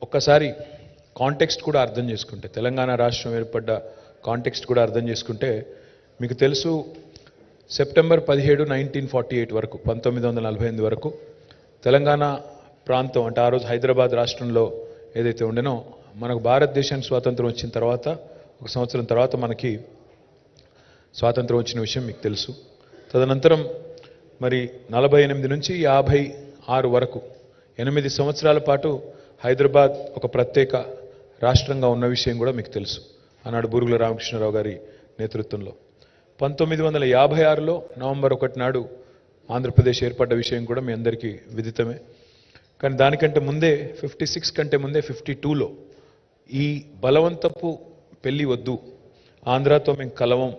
ఒక్కసారి కాంటెక్స్ట్ కూడా అర్థం చేసుకుంటే, తెలంగాణ రాష్ట్రం ఏర్పడ్డ కాంటెక్స్ట్ కూడా అర్థం చేసుకుంటే మీకు తెలుసు, సెప్టెంబర్ 17, 1948 వరకు, 1948 వరకు తెలంగాణ ప్రాంతం అంటే ఆ రోజు హైదరాబాద్ రాష్ట్రంలో ఏదైతే ఉండేనో, మనకు భారతదేశానికి స్వాతంత్రం వచ్చిన తర్వాత ఒక సంవత్సరం తర్వాత మనకి స్వాతంత్రం వచ్చిన విషయం మీకు తెలుసు. తదనంతరం మరి 48 నుంచి 56 వరకు 8 సంవత్సరాల పాటు హైదరాబాద్ ఒక ప్రత్యేక రాష్ట్రంగా ఉన్న విషయం కూడా మీకు తెలుసు, ఆనాడు బూరుగుల రామకృష్ణరావు గారి నేతృత్వంలో. 1956లో నవంబర్ 1 నాడు ఆంధ్రప్రదేశ్ ఏర్పడ్డ విషయం కూడా మీ అందరికీ విదితమే. కానీ దానికంటే ముందే 56 కంటే ముందే 52లో ఈ బలవంతపు పెళ్లి వద్దు, ఆంధ్రాతో మేము కలవం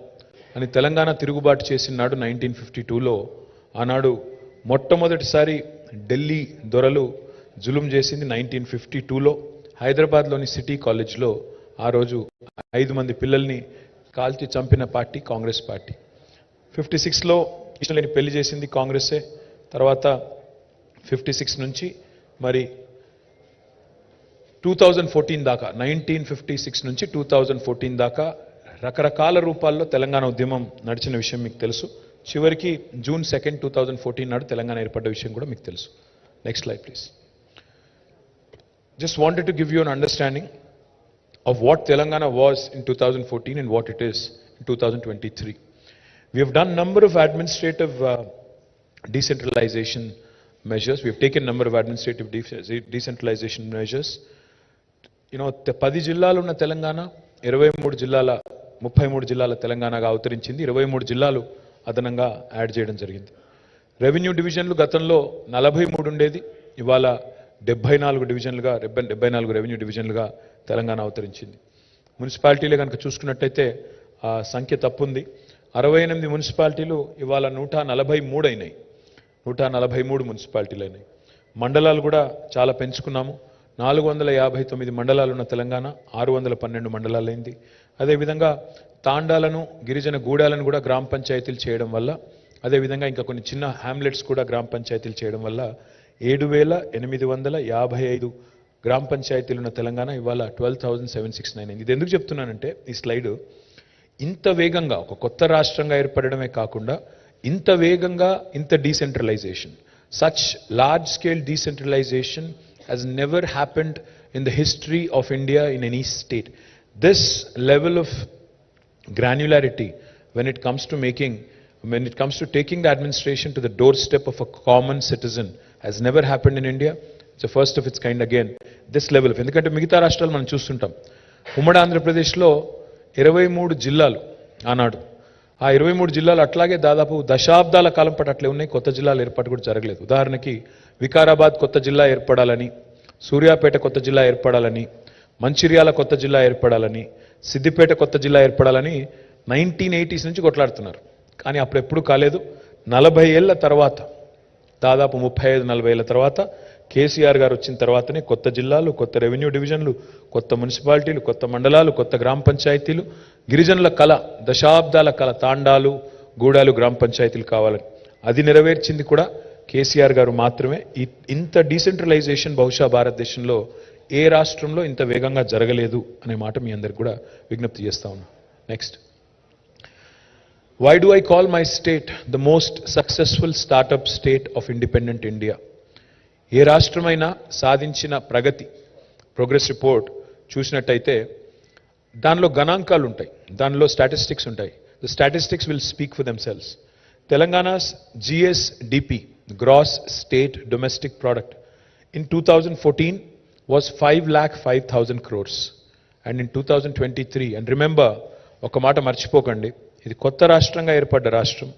అని తెలంగాణ తిరుగుబాటు చేసిన నాడు 1952లో ఆనాడు మొట్టమొదటిసారి ఢిల్లీ దొరలు జులుం చేసింది 1952లో హైదరాబాద్లోని సిటీ కాలేజ్లో. ఆ రోజు 5 మంది పిల్లల్ని కాల్చి చంపిన పార్టీ కాంగ్రెస్ పార్టీ. 56లో ఇష్టం లేని పెళ్లి చేసింది కాంగ్రెసే. తర్వాత 56 నుంచి మరి 2014 దాకా, 1956 నుంచి 2014 దాకా రకరకాల రూపాల్లో తెలంగాణ ఉద్యమం నడిచిన విషయం మీకు తెలుసు. చివరికి June 2, 2014 నాడు తెలంగాణ ఏర్పడ్డ విషయం కూడా మీకు తెలుసు. Next slide please. Just wanted to give you an understanding of what Telangana was in 2014 and what it is in 2023. We have done number of administrative decentralization measures. We have taken number of administrative decentralization measures. You know, 10 జిల్లాలు ఉన్న తెలంగాణ 23 జిల్లాల 33 జిల్లాల తెలంగాణగా అవతరించింది. 23 జిల్లాలు అదనంగా add చేయడం జరిగింది. Revenue డివిజన్లు గతంలో 43 ఉండేది, ఇవాళ 74 డివిజన్లుగా 74 రెవెన్యూ డివిజన్లుగా తెలంగాణ అవతరించింది. మున్సిపాలిటీలే కనుక చూసుకున్నట్టయితే ఆ సంఖ్య తప్పుంది. 68 మున్సిపాలిటీలు ఇవాళ 143 అయినాయి. 143 మున్సిపాలిటీలు అయినాయి. మండలాలు కూడా చాలా పెంచుకున్నాము. 459 మండలాలు ఉన్న తెలంగాణ 612 మండలాలైంది. అదేవిధంగా తాండాలను, గిరిజన గూడాలను కూడా గ్రామ పంచాయతీలు చేయడం వల్ల, అదేవిధంగా ఇంకా కొన్ని చిన్న హ్యామ్లెట్స్ కూడా గ్రామ పంచాయతీలు చేయడం వల్ల 7,855 గ్రామ పంచాయతీలు ఉన్న తెలంగాణ ఇవాళ 12,769 అయింది. ఇది ఎందుకు చెప్తున్నానంటే, ఈ స్లైడ్ ఇంత వేగంగా ఒక కొత్త రాష్ట్రంగా ఏర్పడడమే కాకుండా ఇంత వేగంగా ఇంత decentralisation, such large scale decentralisation has never happened in the history of India in any state. This level of granularity when it comes to taking the administration to the doorstep of a common citizen has never happened in India. It's the first of its kind again. This level of, ఎందుకంటే మిగతా రాష్ట్రాలు మనం చూస్తుంటాం, ఉమ్మడి ఆంధ్రప్రదేశ్లో 23 జిల్లాలు ఆనాడు, ఆ 23 జిల్లాలు అట్లాగే దాదాపు దశాబ్దాల కాలం పాటు అట్లే ఉన్నాయి. కొత్త జిల్లాల ఏర్పాటు కూడా జరగలేదు. ఉదాహరణకి వికారాబాద్ కొత్త జిల్లా ఏర్పడాలని, సూర్యాపేట కొత్త జిల్లా ఏర్పడాలని, మంచిర్యాల కొత్త జిల్లా ఏర్పడాలని, సిద్దిపేట కొత్త జిల్లా ఏర్పడాలని 1980s నుంచి కొట్లాడుతున్నారు. కానీ అప్పుడు ఎప్పుడు కాలేదు. 40 ఏళ్ల తర్వాత, దాదాపు 35-40 ఏళ్ల తర్వాత కేసీఆర్ గారు వచ్చిన తర్వాతనే కొత్త జిల్లాలు, కొత్త రెవెన్యూ డివిజన్లు, కొత్త మున్సిపాలిటీలు, కొత్త మండలాలు, కొత్త గ్రామ పంచాయతీలు, గిరిజనుల కళ, దశాబ్దాల కళ, తాండాలు, గూడాలు, గ్రామ పంచాయతీలు కావాలని అది నెరవేర్చింది కూడా కేసీఆర్ గారు మాత్రమే. ఇంత డీసెంట్రలైజేషన్ బహుశా భారతదేశంలో ఏ రాష్ట్రంలో ఇంత వేగంగా జరగలేదు అనే మాట మీ అందరికి కూడా విజ్ఞప్తి చేస్తా ఉన్నా. Next. Why do I call my state the most successful startup state of independent India? ఏ రాష్ట్రమైనా సాధించిన ప్రగతి, ప్రోగ్రెస్ రిపోర్ట్ చూసినట్టయితే దానిలో గణాంకాలు ఉంటాయి, దానిలో స్టాటిస్టిక్స్ ఉంటాయి. The statistics will speak for themselves. Telangana's GSDP, Gross State Domestic Product, in 2014 was 5,05,000 crores. And in 2023, and remember, ఒక మాట మర్చిపోకండి, ఇది కొత్త రాష్ట్రంగా ఏర్పడ్డ రాష్ట్రం.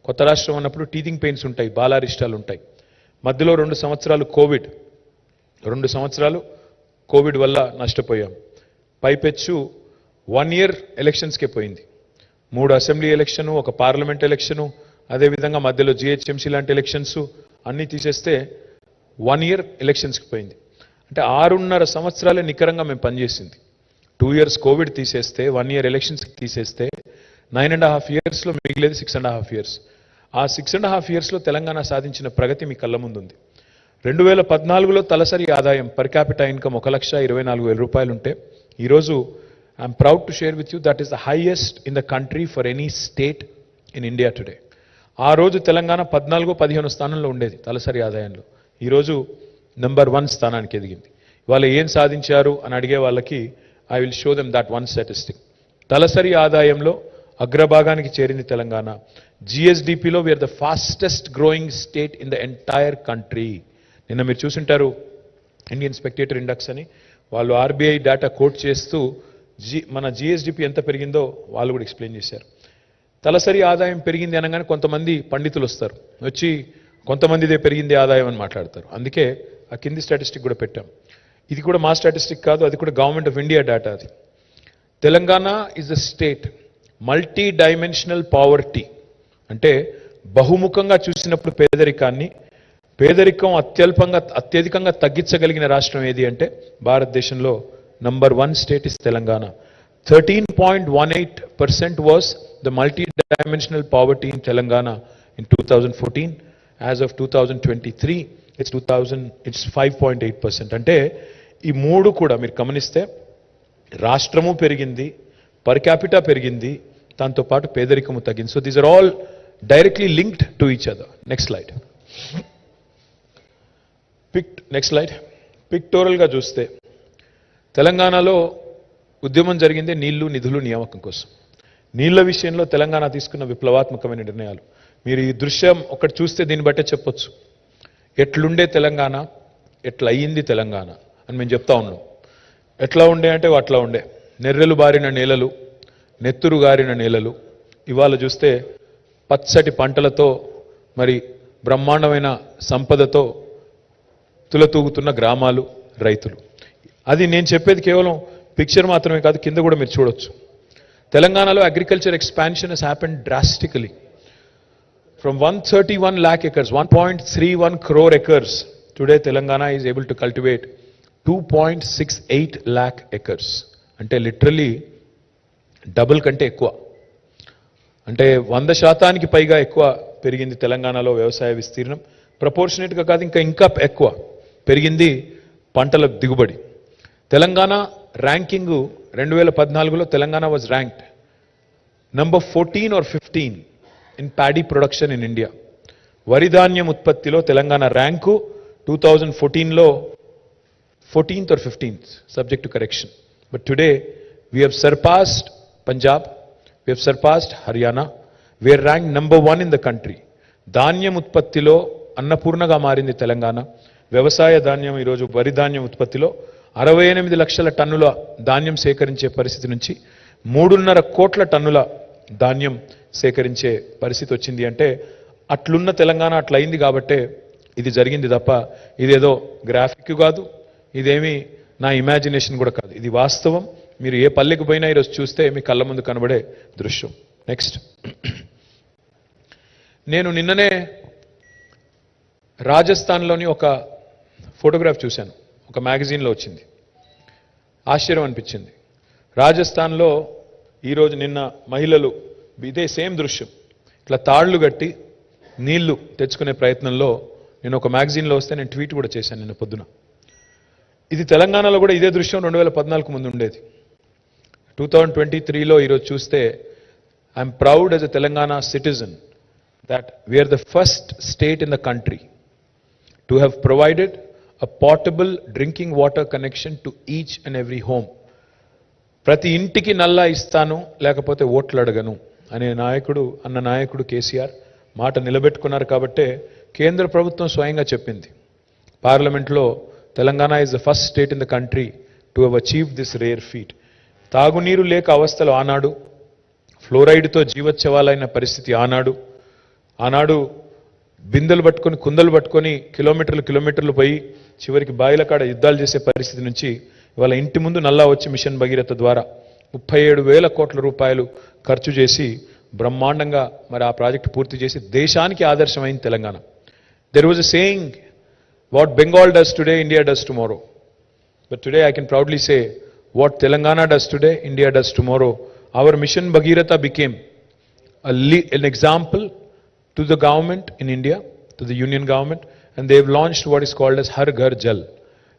కొత్త రాష్ట్రం అన్నప్పుడు టీథింగ్ పెయిన్స్ ఉంటాయి, బాలారిష్టాలు ఉంటాయి. మధ్యలో 2 సంవత్సరాలు కోవిడ్, 2 సంవత్సరాలు కోవిడ్ వల్ల నష్టపోయాం. పైపెచ్చు 1 year ఎలక్షన్స్కే పోయింది. 3 అసెంబ్లీ ఎలక్షను, 1 పార్లమెంట్ ఎలక్షను, అదేవిధంగా మధ్యలో జిహెచ్ఎంసీ లాంటి ఎలక్షన్స్ అన్నీ తీసేస్తే 1 year ఎలక్షన్స్కి పోయింది. అంటే 6.5 సంవత్సరాలే నికరంగా మేము పనిచేసింది. 2 years కోవిడ్ తీసేస్తే, 1 year ఎలక్షన్స్కి తీసేస్తే 9.5 yearsలో మిగిలేదు 6.5 years. ఆ 6.5 yearsలో తెలంగాణ సాధించిన ప్రగతి మీ కళ్ళ ముందుంది. 2014లో తలసరి ఆదాయం పర్ క్యాపిటా ఇన్కమ్ 1,24,000 రూపాయలు ఉంటే ఈరోజు I'm proud to share with you that is the highest in the country for any state in India today. ఆ రోజు తెలంగాణ 14-15 స్థానంలో ఉండేది తలసరి ఆదాయంలో. ఈరోజు నెంబర్ 1 స్థానానికి ఎదిగింది. వాళ్ళు ఏం సాధించారు అని అడిగే వాళ్ళకి I will show them that one statistic. తలసరి ఆదాయంలో అగ్రభాగానికి చేరింది తెలంగాణ. జిఎస్డిపిలో we are the fastest growing state in the entire country. నిన్న మీరు చూసుంటారు ఇండియన్ స్పెక్టేటర్ ఇండెక్స్ అని, వాళ్ళు ఆర్బీఐ డేటా కోట్ చేస్తూ మన జిఎస్డిపి ఎంత పెరిగిందో వాళ్ళు కూడా ఎక్స్ప్లెయిన్ చేశారు. తలసరి ఆదాయం పెరిగింది అనగానే కొంతమంది పండితులు వస్తారు, వచ్చి కొంతమందిదే పెరిగింది ఆదాయం అని మాట్లాడతారు. అందుకే ఆ కింది స్టాటిస్టిక్ కూడా పెట్టాం. ఇది కూడా మా స్టాటిస్టిక్ కాదు, అది కూడా గవర్నమెంట్ ఆఫ్ ఇండియా డేటా. అది Telangana is the state multi dimensional poverty, అంటే బహుముఖంగా చూసినప్పుడు పేదరికం అత్యధికంగా తగ్గించగలిగిన రాష్ట్రం ఏది అంటే భారతదేశంలో number 1 state is Telangana. 13.18% was the multi-dimensional poverty in Telangana in 2014. As of 2023, it's 5.8%. అంటే ఈ మూడు కూడా మీరు గమనిస్తే రాష్ట్రము పెరిగింది, పర్ క్యాపిటా పెరిగింది, దాంతో పాటు పేదరికము తగ్గింది. So these are all directly linked to each other. Next slide. పిక్టోరల్గా చూస్తే తెలంగాణలో ఉద్యమం జరిగిందే నీళ్లు నిధులు నియామకం కోసం. నీళ్ల విషయంలో తెలంగాణ తీసుకున్న విప్లవాత్మకమైన నిర్ణయాలు మీరు ఈ దృశ్యం ఒకటి చూస్తే దీన్ని బట్టే చెప్పొచ్చు. ఎట్లుండే తెలంగాణ, ఎట్లా అయ్యింది తెలంగాణ అని మేము చెప్తా ఉన్నాం. ఎట్లా ఉండే అంటే అట్లా ఉండే. నెర్రెలు బారిన నేలలు, నెత్తురు గారిన నేలలు. ఇవాళ చూస్తే పచ్చటి పంటలతో, మరి బ్రహ్మాండమైన సంపదతో తులతూగుతున్న గ్రామాలు, రైతులు. అది నేను చెప్పేది కేవలం పిక్చర్ మాత్రమే కాదు, కింద కూడా మీరు చూడొచ్చు. తెలంగాణలో agriculture expansion has happened drastically. From 131 lakh acres, 1.31 crore acres, today Telangana is able to cultivate 2.68 lakh acres. అంటే లిటరలీ డబుల్ కంటే ఎక్కువ, అంటే 100% పైగా ఎక్కువ పెరిగింది తెలంగాణలో వ్యవసాయ విస్తీర్ణం. ప్రపోర్షనేట్గా కాదు, ఇంకా ఎక్కువ పెరిగింది పంటల దిగుబడి. తెలంగాణ ర్యాంకింగ్ 2014లో Telangana was ranked number 14 or 15 in paddy production in India. వరి ధాన్యం ఉత్పత్తిలో తెలంగాణ ర్యాంకు 2014లో 14th or 15th, subject to correction. But today we have surpassed Punjab, we have surpassed Haryana, we are ranked number 1 in the country. ధాన్యం ఉత్పత్తిలో అన్నపూర్ణగా మారింది తెలంగాణ. వ్యవసాయ ధాన్యం ఈరోజు వరి ధాన్యం ఉత్పత్తిలో 68 లక్షల టన్నుల ధాన్యం సేకరించే పరిస్థితి నుంచి 3.5 కోట్ల టన్నుల ధాన్యం సేకరించే పరిస్థితి వచ్చింది. అంటే అట్లున్న తెలంగాణ అట్లయింది కాబట్టే ఇది జరిగింది తప్ప ఇదేదో గ్రాఫిక్ కాదు, ఇదేమీ నా ఇమాజినేషన్ కూడా కాదు, ఇది వాస్తవం. మీరు ఏ పల్లెకి పోయినా ఈరోజు చూస్తే మీ కళ్ళ ముందు కనబడే దృశ్యం. నెక్స్ట్. నేను నిన్ననే రాజస్థాన్లోని ఒక ఫోటోగ్రాఫ్ చూశాను, ఒక మ్యాగజైన్లో వచ్చింది. ఆశ్చర్యం అనిపించింది. రాజస్థాన్లో ఈరోజు నిన్న మహిళలు ఇదే సేమ్ దృశ్యం, ఇట్లా తాళ్లు కట్టి నీళ్లు తెచ్చుకునే ప్రయత్నంలో నేను ఒక మ్యాగజైన్లో వస్తే నేను ట్వీట్ కూడా చేశాను నిన్న పొద్దున. ఇది తెలంగాణలో కూడా ఇదే దృశ్యం 2014 ముందు ఉండేది. 2023లో ఈరోజు చూస్తే I'm proud as a Telangana citizen that we are the first state in the country to have provided a portable drinking water connection to each and every home. ప్రతి ఇంటికి నల్లా ఇస్తాను, లేకపోతే ఓట్లు అడగను అనే నాయకుడు కేసీఆర్ మాట నిలబెట్టుకున్నారు. కాబట్టే కేంద్ర ప్రభుత్వం స్వయంగా చెప్పింది పార్లమెంట్లో, Telangana is the first state in the country to have achieve this rare feet. తాగునీరు లేక అవస్థలు ఆనాడు, ఫ్లోరైడ్తో జీవోత్సవాలైన పరిస్థితి ఆనాడు బిందెలు పట్టుకొని కుందలు పట్టుకొని కిలోమీటర్లు పోయి చివరికి బాయిల కాడ యుద్ధాలు చేసే పరిస్థితి నుంచి ఇవాళ ఇంటి ముందు నల్లా వచ్చి మిషన్ భగీరథ ద్వారా 37,000 కోట్ల రూపాయలు ఖర్చు చేసి బ్రహ్మాండంగా మరి ఆ ప్రాజెక్టు పూర్తి చేసి దేశానికి ఆదర్శమైంది Telangana. There was a saying, what Bengal does today India does tomorrow. But today I can proudly say what Telangana does today India does tomorrow. Our mission Bhagiratha became an example to the government in India, to the union government, and they've launched what is called as Har Ghar Jal.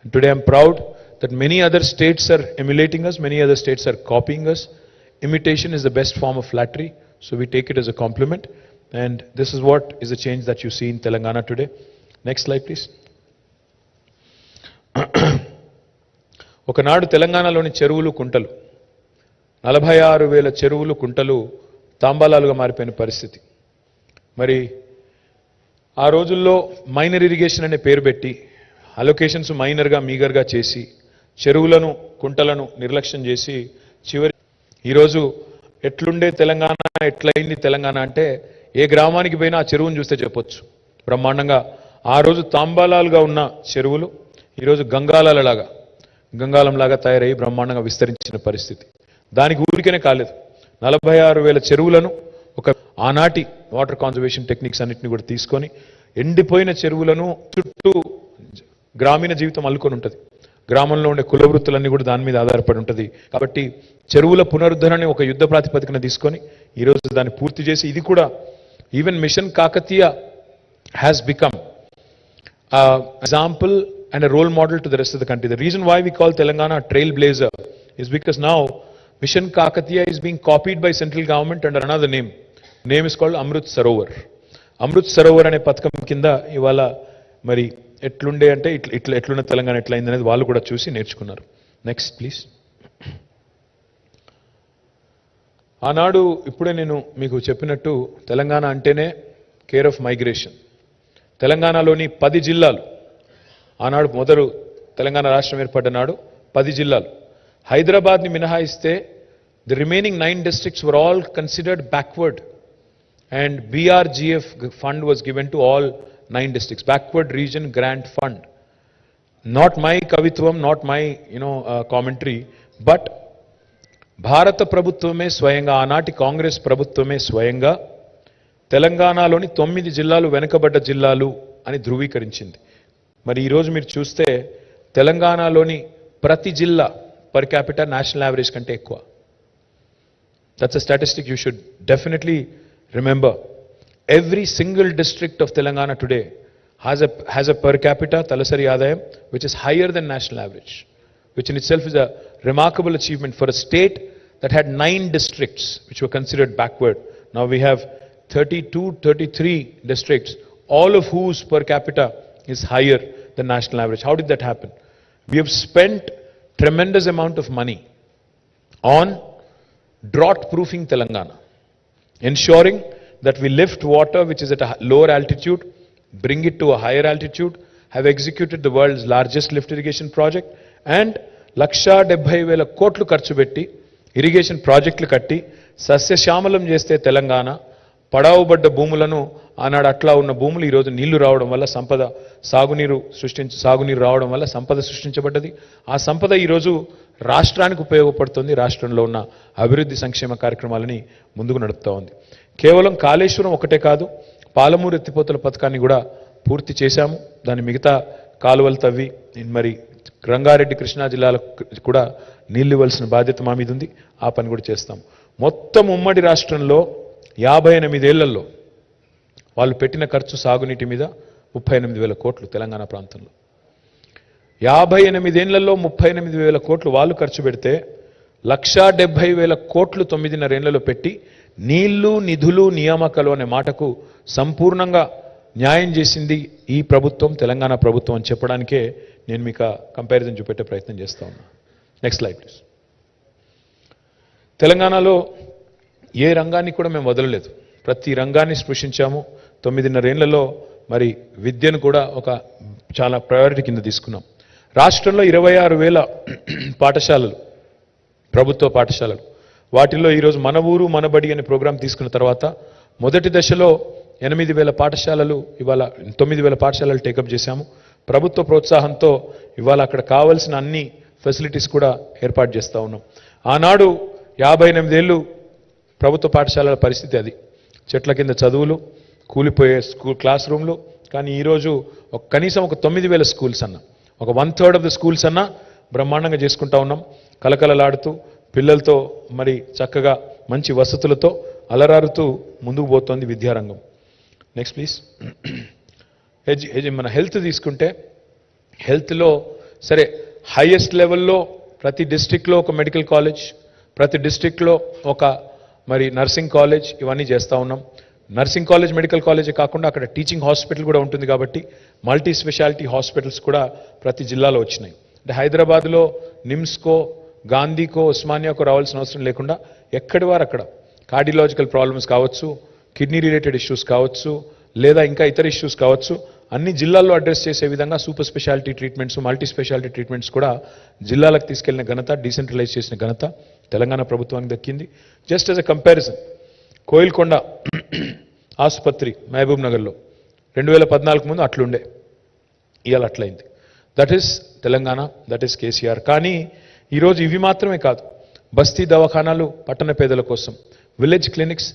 And today I'm proud that many other states are emulating us, many other states are copying us. Imitation is the best form of flattery, so we take it as a compliment. And this is what is the change that you see in Telangana today. Next slide, please. ఒకనాడు తెలంగాణలోని చెరువులు కుంటలు 46,000 చెరువులు కుంటలు తాంబాలాలుగా మారిపోయిన పరిస్థితి. మరి ఆ రోజుల్లో మైనర్ ఇరిగేషన్ అనే పేరు పెట్టి అలొకేషన్స్ మైనర్గా మీగర్గా చేసి చెరువులను కుంటలను నిర్లక్ష్యం చేసి చివరి ఈరోజు ఎట్లుండే తెలంగాణ ఎట్లయింది తెలంగాణ అంటే ఏ గ్రామానికి పోయినా ఆ చెరువును చూస్తే చెప్పొచ్చు బ్రహ్మాండంగా. ఆ రోజు తాంబాలాలుగా ఉన్న చెరువులు ఈరోజు గంగాలంలాగా తయారై బ్రహ్మాండంగా విస్తరించిన పరిస్థితి. దానికి ఊరికనే కాలేదు, 46,000 చెరువులను ఒక ఆనాటి వాటర్ కాన్జర్వేషన్ టెక్నిక్స్ అన్నింటినీ కూడా తీసుకొని ఎండిపోయిన చెరువులను చుట్టూ గ్రామీణ జీవితం అల్లుకొని ఉంటుంది. గ్రామంలో ఉండే కుల వృత్తులన్నీ కూడా దాని మీద ఆధారపడి ఉంటుంది. కాబట్టి చెరువుల పునరుద్ధరణని ఒక యుద్ధ ప్రాతిపదికన తీసుకొని ఈరోజు దాన్ని పూర్తి చేసి ఇది కూడా even Mission Kakatiya has become example and a role model to the rest of the country. The reason why we call Telangana a trailblazer is because now Mission Kakatiya is being copied by central government under another name. The name is called Amrit Sarovar. Amrit Sarovar అనే పథకం కింద ఇవాళ మరి ఎట్లుండే అంటే ఎట్లున్న తెలంగాణ ఎట్లయింది అనేది వాళ్ళు కూడా చూసి నేర్చుకున్నారు. Next please. ఆనాడు ఇప్పుడే నేను మీకు చెప్పినట్టు తెలంగాణ అంటేనే కేర్ ఆఫ్ మైగ్రేషన్. తెలంగాణలోని 10 జిల్లాలు ఆనాడు మొదలు తెలంగాణ రాష్ట్రం ఏర్పడ్డ నాడు 10 జిల్లాలు, హైదరాబాద్ని మినహాయిస్తే the remaining 9 districts were all considered backward and BRGF fund was given to all 9 districts, backward region grant fund. Not my kavitvam, not my commentary, but భారత ప్రభుత్వమే స్వయంగా ఆనాటి కాంగ్రెస్ ప్రభుత్వమే స్వయంగా తెలంగాణలోని 9 జిల్లాలు వెనుకబడ్డ జిల్లాలు అని ధృవీకరించింది. మరి ఈరోజు మీరు చూస్తే తెలంగాణలోని ప్రతి జిల్లా పర్ క్యాపిటల్ నేషనల్ యావరేజ్ కంటే ఎక్కువ. That's a statistic you should definitely remember. Every single district of Telangana today has a per capita talasari ఆదాయం which is higher than national average, which in itself is a remarkable achievement for a state that had 9 districts which were considered backward. Now we have 33 districts, all of whose per capita is higher than national average. How did that happen? We have spent tremendous amount of money on drought proofing Telangana, ensuring that we lift water which is at a lower altitude, bring it to a higher altitude, have executed the world's largest lift irrigation project, and 1,70,000 కోట్లు ఖర్చు పెట్టి irrigation ప్రాజెక్టులు కట్టి సస్యశ్యామలం చేస్తే తెలంగాణ పడావుబడ్డ భూములను ఆనాడు అట్లా ఉన్న భూములు ఈరోజు నీళ్లు రావడం వల్ల సాగునీరు రావడం వల్ల సంపద సృష్టించబడ్డది. ఆ సంపద ఈరోజు రాష్ట్రానికి ఉపయోగపడుతుంది, రాష్ట్రంలో ఉన్న అభివృద్ధి సంక్షేమ కార్యక్రమాలని ముందుకు నడుపుతూ ఉంది. కేవలం కాళేశ్వరం ఒకటే కాదు, పాలమూరు ఎత్తిపోతల పథకాన్ని కూడా పూర్తి చేశాము. దాని మిగతా కాలువలు తవ్వి మరి రంగారెడ్డి కృష్ణా జిల్లాలకు కూడా నీళ్ళు ఇవ్వాల్సిన బాధ్యత మా మీద ఉంది. ఆ పని కూడా చేస్తాం. మొత్తం ఉమ్మడి రాష్ట్రంలో 58 ఏళ్లలో వాళ్ళు పెట్టిన ఖర్చు సాగునీటి మీద 38,000 కోట్లు. తెలంగాణ ప్రాంతంలో 58 ఏళ్లలో 38,000 కోట్లు వాళ్ళు ఖర్చు పెడితే 1,70,000 కోట్లు 9.5 ఏళ్లలో పెట్టి నీళ్లు నిధులు నియామకాలు అనే మాటకు సంపూర్ణంగా న్యాయం చేసింది ఈ ప్రభుత్వం, తెలంగాణ ప్రభుత్వం అని చెప్పడానికే నేను మీకు కంపారిజన్ చూపెట్టే ప్రయత్నం చేస్తా ఉన్నా. Next slide please. తెలంగాణలో ఏ రంగాన్ని కూడా మేము వదలలేదు, ప్రతి రంగాన్ని స్పృశించాము. 9.5 ఏళ్లలో మరి విద్యను కూడా ఒక చాలా ప్రయారిటీ కింద తీసుకున్నాం. రాష్ట్రంలో 26,000 పాఠశాలలు, ప్రభుత్వ పాఠశాలలు, వాటిల్లో ఈరోజు మన ఊరు మన బడి అనే ప్రోగ్రాం తీసుకున్న తర్వాత మొదటి దశలో 8,000 పాఠశాలలు, ఇవాళ 9,000 పాఠశాలలు టేకప్ చేశాము. ప్రభుత్వ ప్రోత్సాహంతో ఇవాళ అక్కడ కావాల్సిన అన్ని ఫెసిలిటీస్ కూడా ఏర్పాటు చేస్తూ ఉన్నాం. ఆనాడు 58 ఏళ్ళు ప్రభుత్వ పాఠశాలల పరిస్థితి అది. చెట్ల కింద చదువులు, కూలిపోయే క్లాస్ రూమ్లు. కానీ ఈరోజు కనీసం ఒక 9,000 స్కూల్స్ అన్న, ఒక 1/3 ఆఫ్ ద స్కూల్స్ అన్న బ్రహ్మాండంగా చేసుకుంటా ఉన్నాం. కలకలలాడుతూ పిల్లలతో మరి చక్కగా మంచి వసతులతో అలరారుతూ ముందుకు పోతోంది విద్యారంగం. Next please. మన హెల్త్ తీసుకుంటే హెల్త్లో సరే హైయెస్ట్ లెవెల్లో ప్రతి డిస్ట్రిక్ట్లో ఒక మెడికల్ కాలేజ్, ప్రతి డిస్ట్రిక్ట్లో ఒక మరి నర్సింగ్ కాలేజ్, ఇవన్నీ చేస్తూ ఉన్నాం. నర్సింగ్ కాలేజ్, మెడికల్ కాలేజే కాకుండా అక్కడ టీచింగ్ హాస్పిటల్ కూడా ఉంటుంది కాబట్టి మల్టీ స్పెషాలిటీ హాస్పిటల్స్ కూడా ప్రతి జిల్లాలో వచ్చినాయి. అంటే హైదరాబాద్లో నిమ్స్కో, గాంధీకో, ఉస్మానియాకో రావాల్సిన అవసరం లేకుండా ఎక్కడి వారు అక్కడ కార్డియలాజికల్ ప్రాబ్లమ్స్ కావచ్చు, కిడ్నీ రిలేటెడ్ ఇష్యూస్ కావచ్చు, లేదా ఇంకా ఇతర ఇష్యూస్ కావచ్చు, అన్ని జిల్లాల్లో అడ్రస్ చేసే విధంగా super speciality treatments, multi speciality treatments కూడా జిల్లాలకు తీసుకెళ్లిన ఘనత, డీసెంట్రలైజ్ చేసిన ఘనత తెలంగాణ ప్రభుత్వానికి దక్కింది. Just as a comparison, Koilkonda ఆసుపత్రి మహబూబ్ నగర్లో 2014 ముందు అట్లుండే, ఇవాళ అట్లయింది. That is Telangana, that is KCR. కానీ ఈరోజు ఇవి మాత్రమే కాదు, బస్తీ దవాఖానాలు పట్టణ పేదల కోసం, విలేజ్ క్లినిక్స్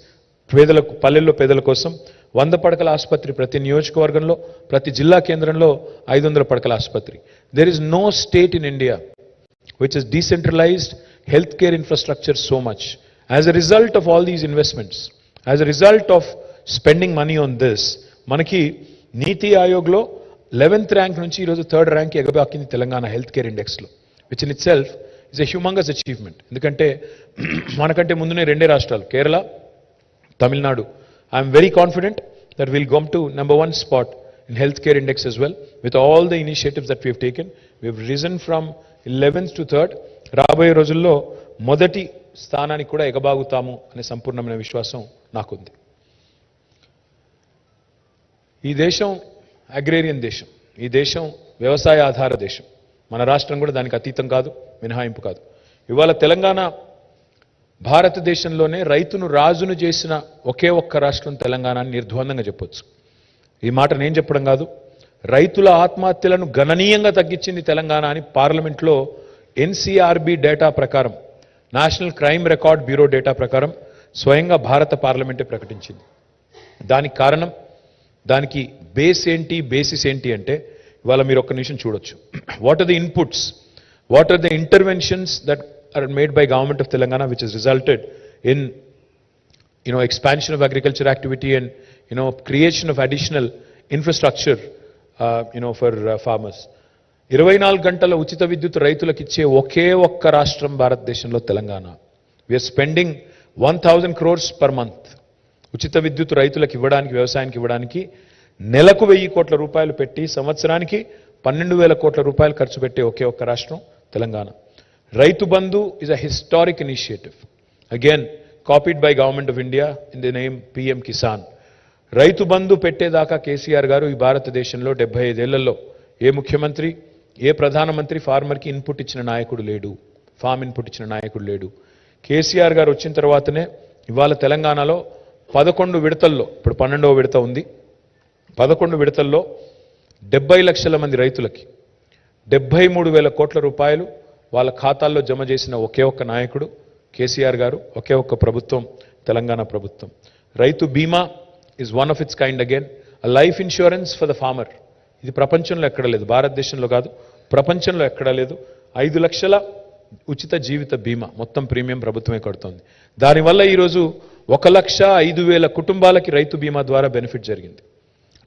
పేదలకు, పల్లెల్లో పేదల కోసం 100 పడకల ఆసుపత్రి ప్రతి నియోజకవర్గంలో, ప్రతి జిల్లా కేంద్రంలో 500 పడకల ఆసుపత్రి. There is no state in India which has decentralized healthcare infrastructure so much. As a result of all these investments, as a result of spending money on this, మనకి నీతి ఆయోగ్లో 11th ర్యాంక్ నుంచి ఈరోజు 3rd ర్యాంక్ ఎగబాకింది Telangana health care ఇండెక్స్లో, which in itself is a humongous achievement. ఎందుకంటే మనకంటే ముందునే 2 రాష్ట్రాలు, Kerala, Tamil Nadu. I'm very confident that will come to number 1 spot in healthcare index as well with all the initiatives that we have taken. We have risen from 11th to 3rd. రాబోయే రోజుల్లో మొదటి స్థానానికి కూడా ఎగబాగుతాము అనే సంపూర్ణమైన విశ్వాసం నాకుంది. ఈ దేశం అగ్రేరియన్ దేశం, ఈ దేశం వ్యవసాయ ఆధార దేశం. మన రాష్ట్రం కూడా దానికి అతీతం కాదు, మినహాయింపు కాదు. ఇవాళ తెలంగాణ భారతదేశంలోనే రైతును రాజును చేసిన ఒకే ఒక్క రాష్ట్రం తెలంగాణ అని నిర్ద్వందంగా చెప్పొచ్చు. ఈ మాట నేను చెప్పడం కాదు, రైతుల ఆత్మహత్యలను గణనీయంగా తగ్గించింది తెలంగాణ అని పార్లమెంట్లో ఎన్సీఆర్బీ డేటా ప్రకారం, national crime record bureau data ప్రకారం స్వయంగా భారత పార్లమెంటే ప్రకటించింది. దానికి కారణం, దానికి బేస్ ఏంటి, బేసిస్ ఏంటి అంటే ఇవాళ మీరు ఒక్క నిమిషం చూడొచ్చు. What are the inputs, what are the interventions that are made by government of Telangana, which has resulted in expansion of agriculture activity and creation of additional infrastructure for farmers. 24 గంటల ఉచిత విద్యుత్ రైతులకు ఇచ్చే ఒకే ఒక్క రాష్ట్రం భారతదేశంలో Telangana. we are spending 1000 crores per month ఉచిత విద్యుత్ రైతులకు ఇవ్వడానికి, వ్యవసాయానికి ఇవ్వడానికి నెలకు 1000 కోట్ల రూపాయలు పెట్టి సంవత్సరానికి 12,000 కోట్ల రూపాయలు ఖర్చు పెట్టే ఒకే ఒక్క రాష్ట్రం Telangana. Raitu Bandhu is a historic initiative, again copied by Government of India in the name PM Kisan. Raitu Bandhu పెట్టేదాకా KCR గారు ఈ భారతదేశంలో 75 ఏళ్లలో ఏ ముఖ్యమంత్రి, ఏ ప్రధానమంత్రి ఫార్మర్కి ఇన్పుట్ ఇచ్చిన నాయకుడు లేడు, ఫార్మ్ ఇన్పుట్ ఇచ్చిన నాయకుడు లేడు. కేసీఆర్ గారు వచ్చిన తర్వాతనే ఇవాళ తెలంగాణలో 11 విడతల్లో, ఇప్పుడు 12వ విడత ఉంది, 11 విడతల్లో 70 లక్షల మంది రైతులకి 73,000 కోట్ల రూపాయలు వాళ్ళ ఖాతాల్లో జమ చేసిన ఒకే ఒక్క నాయకుడు కేసీఆర్ గారు, ఒకే ఒక్క ప్రభుత్వం తెలంగాణ ప్రభుత్వం. Rythu Bima is one of its kind again, a life insurance for the farmer. ఇది ప్రపంచంలో ఎక్కడ లేదు, భారతదేశంలో కాదు, ప్రపంచంలో ఎక్కడా లేదు. 5 లక్షల ఉచిత జీవిత బీమా, మొత్తం ప్రీమియం ప్రభుత్వమే కడుతోంది. దానివల్ల ఈరోజు 1,05,000 కుటుంబాలకి రైతు బీమా ద్వారా బెనిఫిట్ జరిగింది.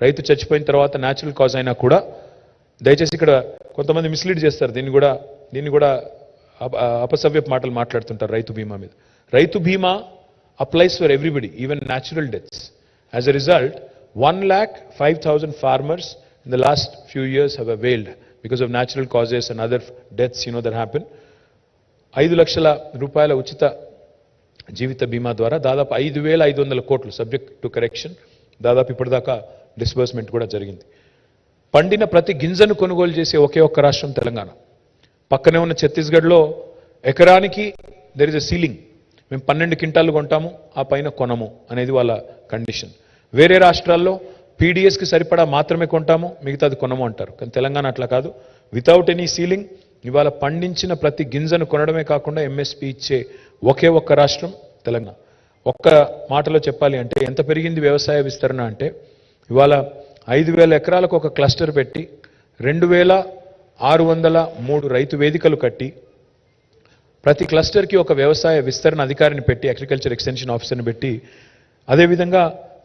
రైతు చచ్చిపోయిన తర్వాత న్యాచురల్ కాజ్ అయినా కూడా, దయచేసి ఇక్కడ కొంతమంది మిస్లీడ్ చేస్తారు, దీన్ని కూడా అపసవ్యపు మాటలు మాట్లాడుతుంటారు రైతు బీమా మీద. రైతు బీమా applies for everybody, even natural deaths. As a result 1,05,000 farmers in the last few years have availed because of natural causes and other deaths that happen. 5 లక్షల రూపాయల ఉచిత జీవిత బీమా ద్వారా దాదాపు 5,500 కోట్లు, సబ్జెక్ట్ టు కరెక్షన్, దాదాపు ఇప్పటిదాకా డిస్బర్స్మెంట్ కూడా జరిగింది. పండిన ప్రతి గింజను కొనుగోలు చేసే ఒకే ఒక్క రాష్ట్రం తెలంగాణ. పక్కనే ఉన్న ఛత్తీస్గఢ్లో ఎకరానికి దెర్ ఇస్ ఎ సీలింగ్, మేము 12 క్వింటాలు కొంటాము, ఆ పైన కొనము అనేది వాళ్ళ కండిషన్. వేరే రాష్ట్రాల్లో పీడిఎస్కి సరిపడా మాత్రమే కొంటాము, మిగతాది కొనము అంటారు. కానీ తెలంగాణ అట్లా కాదు, వితౌట్ ఎనీ సీలింగ్ ఇవాళ పండించిన ప్రతి గింజను కొనడమే కాకుండా ఎంఎస్పీ ఇచ్చే ఒకే ఒక్క రాష్ట్రం తెలంగాణ. ఒక్క మాటలో చెప్పాలి అంటే ఎంత పెరిగింది వ్యవసాయ విస్తరణ అంటే, ఇవాళ 5,000 ఎకరాలకు ఒక క్లస్టర్ పెట్టి 2,603 రైతు వేదికలు కట్టి ప్రతి క్లస్టర్కి ఒక వ్యవసాయ విస్తరణ అధికారిని పెట్టి, అగ్రికల్చర్ ఎక్స్టెన్షన్ ఆఫీసర్ని పెట్టి, అదేవిధంగా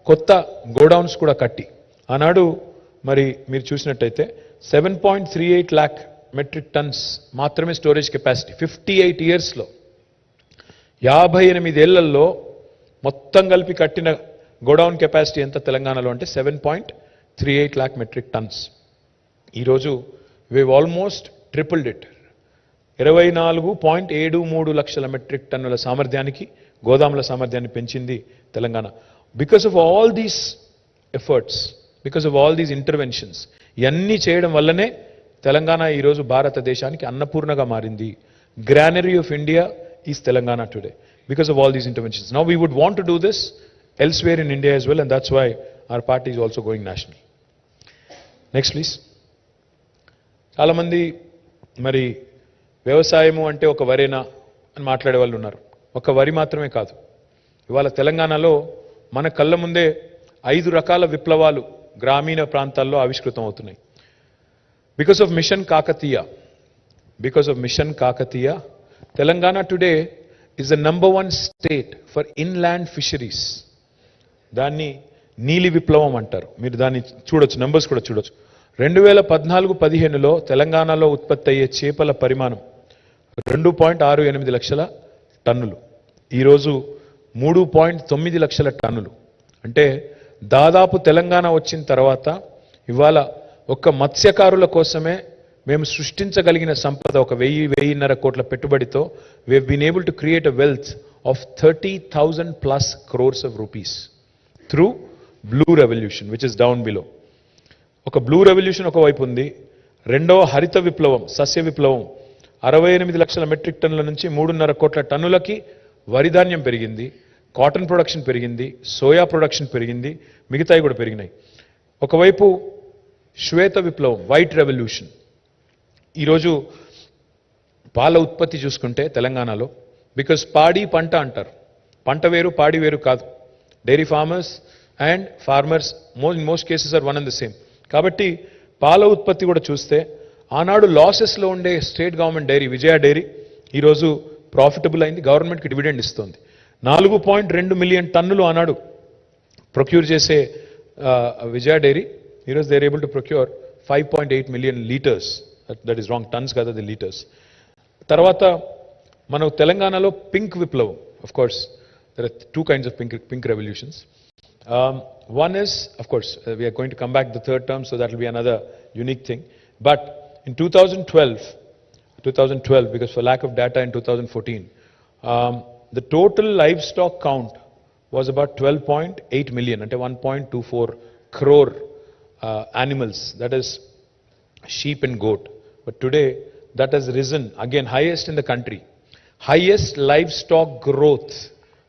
కొత్త గోడౌన్స్ కూడా కట్టి, ఆనాడు మరి మీరు చూసినట్టయితే 7.38 lakh మెట్రిక్ టన్స్ మాత్రమే స్టోరేజ్ కెపాసిటీ 58 ఇయర్స్లో 58 ఏళ్లలో మొత్తం కలిపి కట్టిన గోడౌన్ కెపాసిటీ ఎంత తెలంగాణలో అంటే 7.38 lakh మెట్రిక్ టన్స్. ఈరోజు we've ఆల్మోస్ట్ ట్రిపుల్డ్ ఇట్. 24.73 లక్షల మెట్రిక్ టన్నుల సామర్థ్యానికి గోదాముల సామర్థ్యాన్ని పెంచింది Telangana. Because of all these efforts, because of all these interventions, ఇవన్నీ చేయడం వల్లనే తెలంగాణ ఈరోజు భారతదేశానికి అన్నపూర్ణగా మారింది. Granary of India is Telangana today because of all these interventions. Now we would want to do this elsewhere in India as well, and that's why our party is also going national. Next please. చాలా మంది మరి వ్యవసాయము అంటే ఒక వరేనా అని మాట్లాడే వాళ్ళు ఉన్నారు. ఒక వరి మాత్రమే కాదు, ఇవాళ తెలంగాణలో మన కళ్ళ ముందే 5 రకాల విప్లవాలు గ్రామీణ ప్రాంతాల్లో ఆవిష్కృతం అవుతున్నాయి. Because of Mission Kakatiya Telangana today is the number 1 state for inland fisheries. దాన్ని నీలి విప్లవం అంటారు. మీరు దాన్ని చూడొచ్చు, నంబర్స్ కూడా చూడొచ్చు. 2014-15లో తెలంగాణలో ఉత్పత్తి అయ్యే చేపల పరిమాణం 2.68 లక్షల టన్నులు. ఈరోజు 3.9 లక్షల టన్నులు. అంటే దాదాపు తెలంగాణ వచ్చిన తర్వాత ఇవాళ ఒక్క మత్స్యకారుల కోసమే మేము సృష్టించగలిగిన సంపద ఒక 1,000-1,500 కోట్ల పెట్టుబడితో we have been able to create a wealth of 30,000 plus crores of rupees through blue revolution, which is down below. ఒక బ్లూ రెవల్యూషన్ ఒకవైపు ఉంది, రెండవ హరిత విప్లవం, సస్య విప్లవం 68 లక్షల మెట్రిక్ టన్నుల నుంచి 3.5 కోట్ల టన్నులకి వరి ధాన్యం పెరిగింది, కాటన్ ప్రొడక్షన్ పెరిగింది, సోయా ప్రొడక్షన్ పెరిగింది, మిగతాయి కూడా పెరిగినాయి. ఒకవైపు శ్వేత విప్లవం, వైట్ రెవల్యూషన్. ఈరోజు పాల ఉత్పత్తి చూసుకుంటే తెలంగాణలో, బికాస్ పాడి పంట అంటారు, పంట వేరు పాడి వేరు కాదు. Dairy farmers and farmers in most cases are one and the same. కాబట్టి పాల ఉత్పత్తి కూడా చూస్తే ఆనాడు లాసెస్లో ఉండే state government dairy Vijaya dairy ఈరోజు ప్రాఫిటబుల్ అయింది, గవర్నమెంట్కి డివిడెండ్ ఇస్తుంది. 4.2 మిలియన్ టన్నులు ఆనాడు ప్రొక్యూర్ చేసే విజయ డైరీ ఈరోజు they are able to procure 5.8 million litres. That is wrong, tons కదా, ది లీటర్స్. తర్వాత మన తెలంగాణలో పింక్ విప్లవం. Of course there are 2 kinds of pink revolutions. One is, of course, we are going to come back the third term, so that will be another unique thing. But in 2012, because for lack of data in 2014, the total livestock count was about 12.8 million, ante 1.24 crore animals, that is sheep and goat. But today that has risen again, highest in the country. Highest livestock growth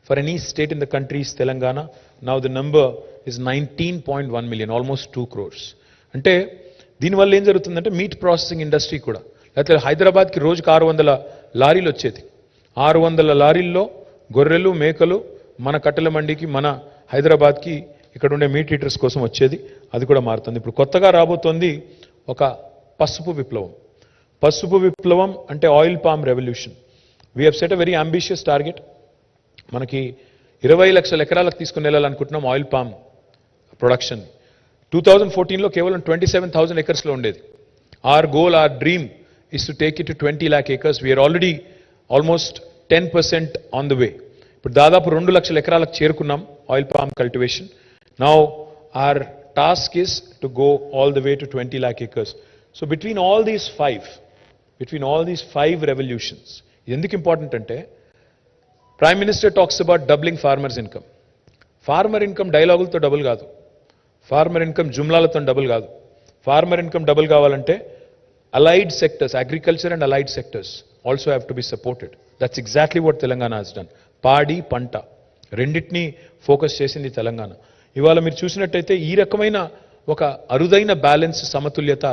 for any state in the country is Telangana. Now the number is 19.1 million, almost 2 crores. అంటే దీనివల్ల ఏం జరుగుతుందంటే meet processing industry కూడా, లేకపోతే హైదరాబాద్కి రోజుకి 600 లారీలు వచ్చేది. 600 లారీల్లో గొర్రెలు మేకలు మన కట్టెల మండికి, మన హైదరాబాద్కి ఇక్కడ ఉండే మీట్ ఈటర్స్ కోసం వచ్చేది. అది కూడా మారుతుంది. ఇప్పుడు కొత్తగా రాబోతోంది ఒక పసుపు విప్లవం. పసుపు విప్లవం అంటే oil palm revolution. We have set a very ambitious target. మనకి 20 లక్షల ఎకరాలకు తీసుకుని వెళ్ళాలనుకుంటున్నాం ఆయిల్ పామ్ ప్రొడక్షన్. 2014లో కేవలం 27,000 ఎకర్స్లో ఉండేది. Our goal, our dream is to take it to 20 lakh acres. We are already almost 10% on the way. ఇప్పుడు దాదాపు 2 లక్షల ఎకరాలకు చేరుకున్నాం oil palm cultivation. Now our task is to go all the way to 20 lakh acres. So between all these five revolutions, ఎందుకు important అంటే prime minister talks about doubling farmers income. Farmer income డైలాగులతో double కాదు, farmer income జుమ్లాలతో double కాదు. Farmer income double కావాలంటే allied sectors, agriculture and allied sectors also have to be supported. That's exactly what Telangana has done. పాడి పంట రెండింటినీ focus చేసింది తెలంగాణ. ఇవాళ మీరు చూసినట్టయితే ఈ రకమైన ఒక అరుదైన బ్యాలెన్స్, సమతుల్యత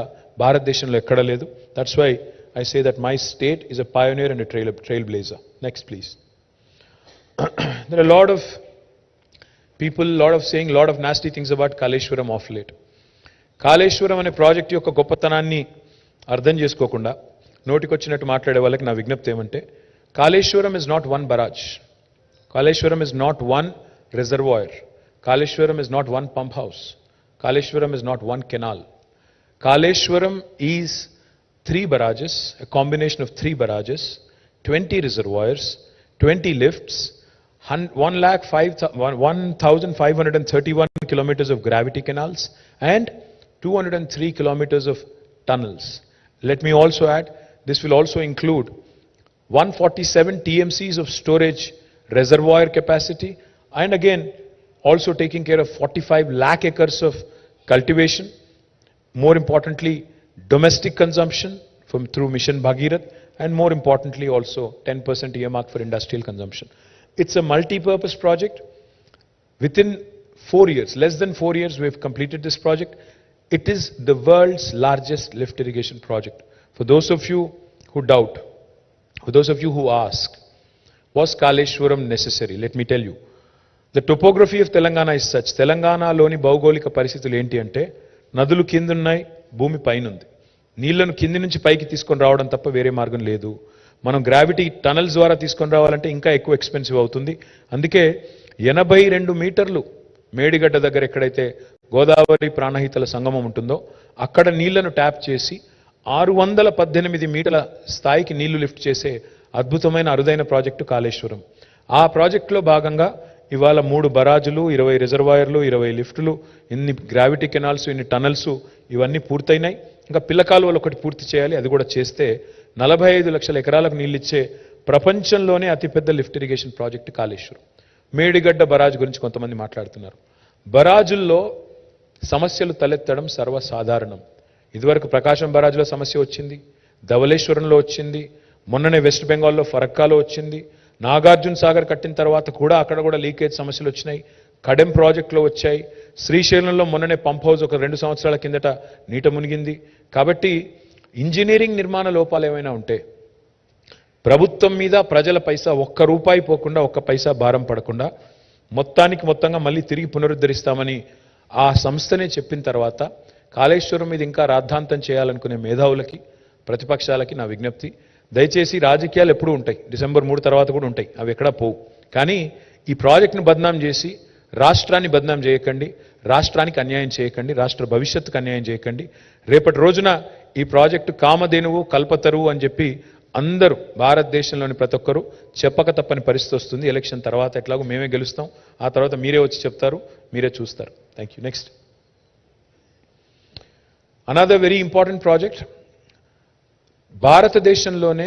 భారతదేశంలో ఎక్కడ లేదు. That's why I say that my state is a pioneer and a trailblazer. Next, please. There are a lot of people, saying a lot of nasty things about Kaleshwaram of late. Kaleshwaram అనే project యొక్క గొప్పతనాన్ని అర్థం చేసుకోకుండా నోటికొచ్చినట్టు మాట్లాడే వాళ్ళకి నా విజ్ఞప్తి ఏమంటే, Kaleshwaram is not one barrage. Kaleshwaram is not one reservoir. Kaleshwaram is not one pump house. Kaleshwaram is not one canal. Kaleshwaram is 3 barrages, a combination of 3 barrages, 20 reservoirs, 20 lifts, 1,531 kilometers of gravity canals, and 203 kilometers of tunnels. Let me also add, this will also include 147 TMCs of storage reservoir capacity, and again, also taking care of 45 lakh acres of cultivation. More importantly, domestic consumption through Mission Bhagirath, and more importantly also 10% earmark for industrial consumption. It's a multi-purpose project. Within 4 years, less than 4 years, we have completed this project. It is the world's largest lift irrigation project. For those of you who doubt, for those of you who ask, was Kaleshwaram necessary? Let me tell you. The topography of Telangana is such. Telangana loni భౌగోళిక పరిస్థితులు ఏంటి అంటే నదులు కింద ఉన్నాయి, భూమి పైన ఉంది. నీళ్లను కింది నుంచి పైకి తీసుకొని రావడం తప్ప వేరే మార్గం లేదు. మనం గ్రావిటీ టనల్స్ ద్వారా తీసుకొని రావాలంటే ఇంకా ఎక్కువ ఎక్స్పెన్సివ్ అవుతుంది. అందుకే 82 మీటర్లు మేడిగడ్డ దగ్గర ఎక్కడైతే గోదావరి ప్రాణహితల సంగమం ఉంటుందో అక్కడ నీళ్లను ట్యాప్ చేసి 618 మీటర్ల స్థాయికి నీళ్లు లిఫ్ట్ చేసే అద్భుతమైన అరుదైన ప్రాజెక్టు కాళేశ్వరం. ఆ ప్రాజెక్టులో భాగంగా ఇవాళ 3 బరాజులు, 20 రిజర్వాయర్లు, 20 లిఫ్టులు, ఇన్ని గ్రావిటీ కెనాల్స్, ఇన్ని టనల్స్ ఇవన్నీ పూర్తయినాయి. ఇంకా పిల్ల కాలువలు ఒకటి పూర్తి చేయాలి. అది కూడా చేస్తే 45 లక్షల ఎకరాలకు నీళ్ళిచ్చే ప్రపంచంలోనే అతిపెద్ద lift irrigation project Kaleshwaram. Medigadda barrage గురించి కొంతమంది మాట్లాడుతున్నారు. బరాజుల్లో సమస్యలు తలెత్తడం సర్వసాధారణం. ఇదివరకు ప్రకాశం బరాజ్లో సమస్య వచ్చింది, ధవళేశ్వరంలో వచ్చింది, మొన్ననే వెస్ట్ బెంగాల్లో ఫరక్కాలో వచ్చింది, నాగార్జున సాగర్ కట్టిన తర్వాత కూడా అక్కడ కూడా లీకేజ్ సమస్యలు వచ్చినాయి, కడెం ప్రాజెక్టులో వచ్చాయి, శ్రీశైలంలో మొన్ననే పంప్ హౌస్ ఒక 2 సంవత్సరాల కిందట నీట మునిగింది. కాబట్టి ఇంజనీరింగ్ నిర్మాణ లోపాలు ఏమైనా ఉంటే ప్రభుత్వం మీద ప్రజల పైసా ఒక్క రూపాయి పోకుండా, ఒక్క పైసా భారం పడకుండా మొత్తానికి మొత్తంగా మళ్ళీ తిరిగి పునరుద్ధరిస్తామని ఆ సంస్థనే చెప్పిన తర్వాత కాళేశ్వరం మీద ఇంకా రాద్ధాంతం చేయాలనుకునే మేధావులకి, ప్రతిపక్షాలకి నా విజ్ఞప్తి, దయచేసి రాజకీయాలు ఎప్పుడూ ఉంటాయి, డిసెంబర్ 3 తర్వాత కూడా ఉంటాయి, అవి ఎక్కడా పోవు. కానీ ఈ ప్రాజెక్టును బద్నాం చేసి రాష్ట్రాన్ని బద్నాం చేయకండి, రాష్ట్రానికి అన్యాయం చేయకండి, రాష్ట్ర భవిష్యత్తుకు అన్యాయం చేయకండి. రేపటి రోజున ఈ ప్రాజెక్టు కామధేనువు, కల్పతరువు అని చెప్పి అందరూ భారతదేశంలోని ప్రతి ఒక్కరూ చెప్పక తప్పని పరిస్థితి వస్తుంది. ఎలక్షన్ తర్వాత ఎట్లాగో మేమే గెలుస్తాం, ఆ తర్వాత మీరే వచ్చి చెప్తారు, మీరే చూస్తారు. Thank you. Next, another very important project. భారతదేశంలోనే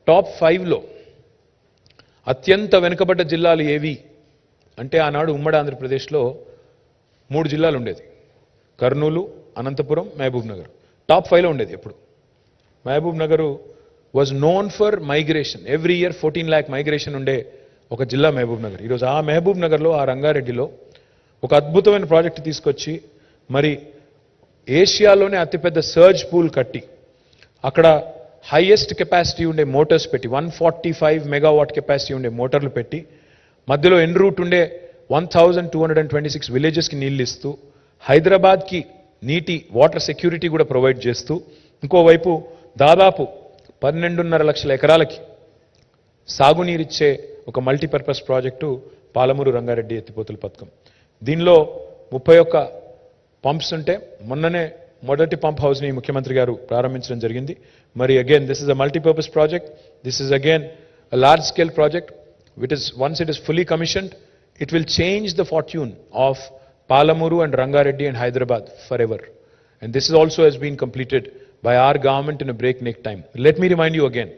టాప్ 5లో అత్యంత వెనుకబడ్డ జిల్లాలు ఏవి అంటే ఆనాడు ఉమ్మడి ఆంధ్రప్రదేశ్లో 3 జిల్లాలు ఉండేది, కర్నూలు, అనంతపురం, మహబూబ్ నగర్. టాప్ 5లో ఉండేది ఎప్పుడు. Mahabubnagar was known for migration. Every year 14 lakh migration ఉండే ఒక జిల్లా మహబూబ్ నగర్. ఈరోజు ఆ మహబూబ్ నగర్లో, ఆ రంగారెడ్డిలో ఒక అద్భుతమైన ప్రాజెక్టు తీసుకొచ్చి మరి ఏషియాలోనే అతిపెద్ద సర్జ్ పూల్ కట్టి అక్కడ హైయెస్ట్ కెపాసిటీ ఉండే మోటార్స్ పెట్టి 145 మెగావాట్ కెపాసిటీ ఉండే మోటార్లు పెట్టి మధ్యలో ఎన్ రూట్ ఉండే 1226 విలేజెస్కి నీళ్ళు ఇస్తూ హైదరాబాద్కి నీటి వాటర్ సెక్యూరిటీ కూడా ప్రొవైడ్ చేస్తూ ఇంకోవైపు దాదాపు 12.5 లక్షల ఎకరాలకి సాగునీరిచ్చే ఒక మల్టీపర్పస్ ప్రాజెక్టు పాలమూరు రంగారెడ్డి ఎత్తిపోతుల పథకం. దీనిలో 31 పంప్స్ ఉంటే మొన్ననే మొదటి పంప్ హౌస్ని ముఖ్యమంత్రి గారు ప్రారంభించడం జరిగింది. మరి again this is a multipurpose project. This is again a large scale project. Once it is fully commissioned, it will change the fortune of Palamuru and Rangareddy and Hyderabad forever. And this is also has been completed by our government in a breakneck time. Let me remind you again,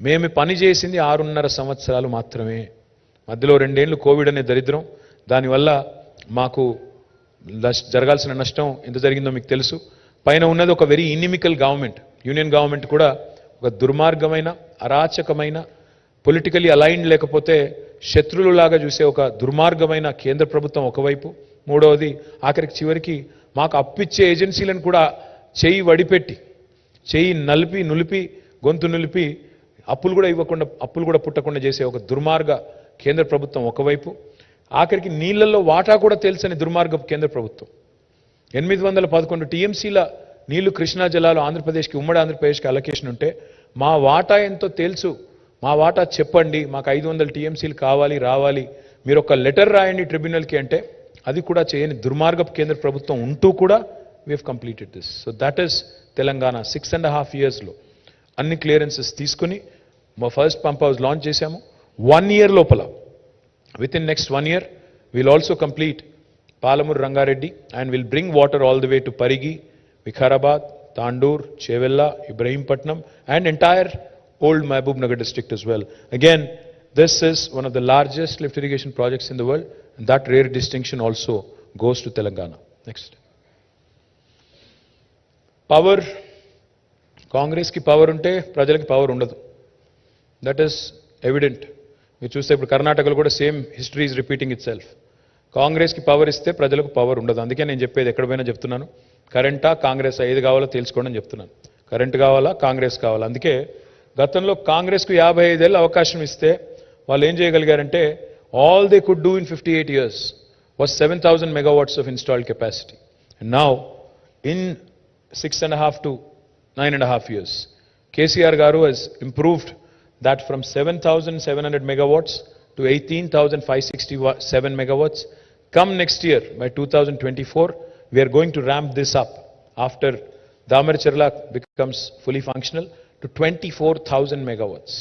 మేము పని చేసింది 6.5 సంవత్సరాలు మాత్రమే. మధ్యలో 2 ఏళ్ళు Covid అనే దరిద్రం, దానివల్ల మాకు జరగాల్సిన నష్టం ఎంత జరిగిందో మీకు తెలుసు. పైన ఉన్నది ఒక very inimical government. Union government కూడా ఒక దుర్మార్గమైన, అరాచకమైన, పొలిటికలీ అలైన్డ్ లేకపోతే శత్రువులాగా చూసే ఒక దుర్మార్గమైన కేంద్ర ప్రభుత్వం ఒకవైపు, మూడవది ఆఖరికి చివరికి మాకు అప్పిచ్చే ఏజెన్సీలను కూడా చేయి వడిపెట్టి, చేయి నులిపి గొంతు నులిపి అప్పులు కూడా ఇవ్వకుండా, అప్పులు కూడా పుట్టకుండా చేసే ఒక దుర్మార్గ కేంద్ర ప్రభుత్వం ఒకవైపు, ఆఖరికి నీళ్లలో వాటా కూడా తెలుసని దుర్మార్గ కేంద్ర ప్రభుత్వం. 811 టీఎంసీల నీళ్లు కృష్ణా జలాలు ఆంధ్రప్రదేశ్కి, ఉమ్మడి ఆంధ్రప్రదేశ్కి అలొకేషన్ ఉంటే మా వాటా ఎంతో తెలుసు, మా వాటా చెప్పండి, మాకు 500 టీఎంసీలు కావాలి, రావాలి, మీరు ఒక లెటర్ రాయండి ట్రిబ్యునల్కి అంటే అది కూడా చేయని దుర్మార్గపు కేంద్ర ప్రభుత్వం ఉంటూ కూడా we have completed this. So that is Telangana 6.5 yearsలో అన్ని క్లియరెన్సెస్ తీసుకుని మా ఫస్ట్ పంప్ హౌస్ లాంచ్ చేశాము. 1 year లోపల with in next 1 year will also complete Palamuru Rangareddy and will bring water all the way to Parigi, Vikarabad, Tandur, Chevella, Ibrahimpatnam and entire old Mahbub Nagar district as well. Again, this is one of the largest lift irrigation projects in the world, and that rare distinction also goes to Telangana. Next. Power. Congress ki power unte prajalaki power undadu. That is evident. మీరు చూస్తే ఇప్పుడు కర్ణాటకలో కూడా same history is repeating it self. కాంగ్రెస్కి power ఇస్తే ప్రజలకు power ఉండదు. అందుకే నేను చెప్పేది ఎక్కడ పోయినా చెప్తున్నాను, కరెంటా కాంగ్రెస్ ఏది కావాలో తెలుసుకోండి అని చెప్తున్నాను. కరెంట్ కావాలా కాంగ్రెస్ కావాలా. అందుకే గతంలో కాంగ్రెస్కు 55 ఏళ్ళ అవకాశం ఇస్తే వాళ్ళు ఏం చేయగలిగారంటే all they could do in 58 years was 7,000 megawatts of installed capacity. And now in 6.5 to 9.5 years, KCR garu has improved that from 7,700 megawatts to 18,567 megawatts. Come next year, by 2024, we are going to ramp this up after Damarcharla becomes fully functional to 24,000 megawatts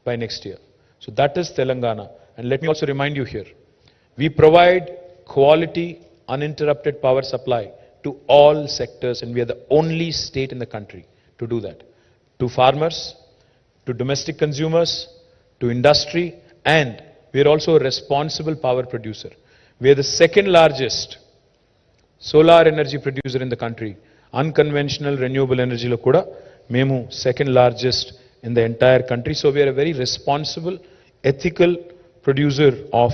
by next year. So that is Telangana. And let me also remind you here, we provide quality, uninterrupted power supply to all sectors, and we are the only state in the country to do that. To farmers, to domestic consumers, to industry, and we are also a responsible power producer. We are the second largest solar energy producer in the country. Unconventional renewable energy lo kuda memu second largest in the entire country. So we are a very responsible, ethical producer of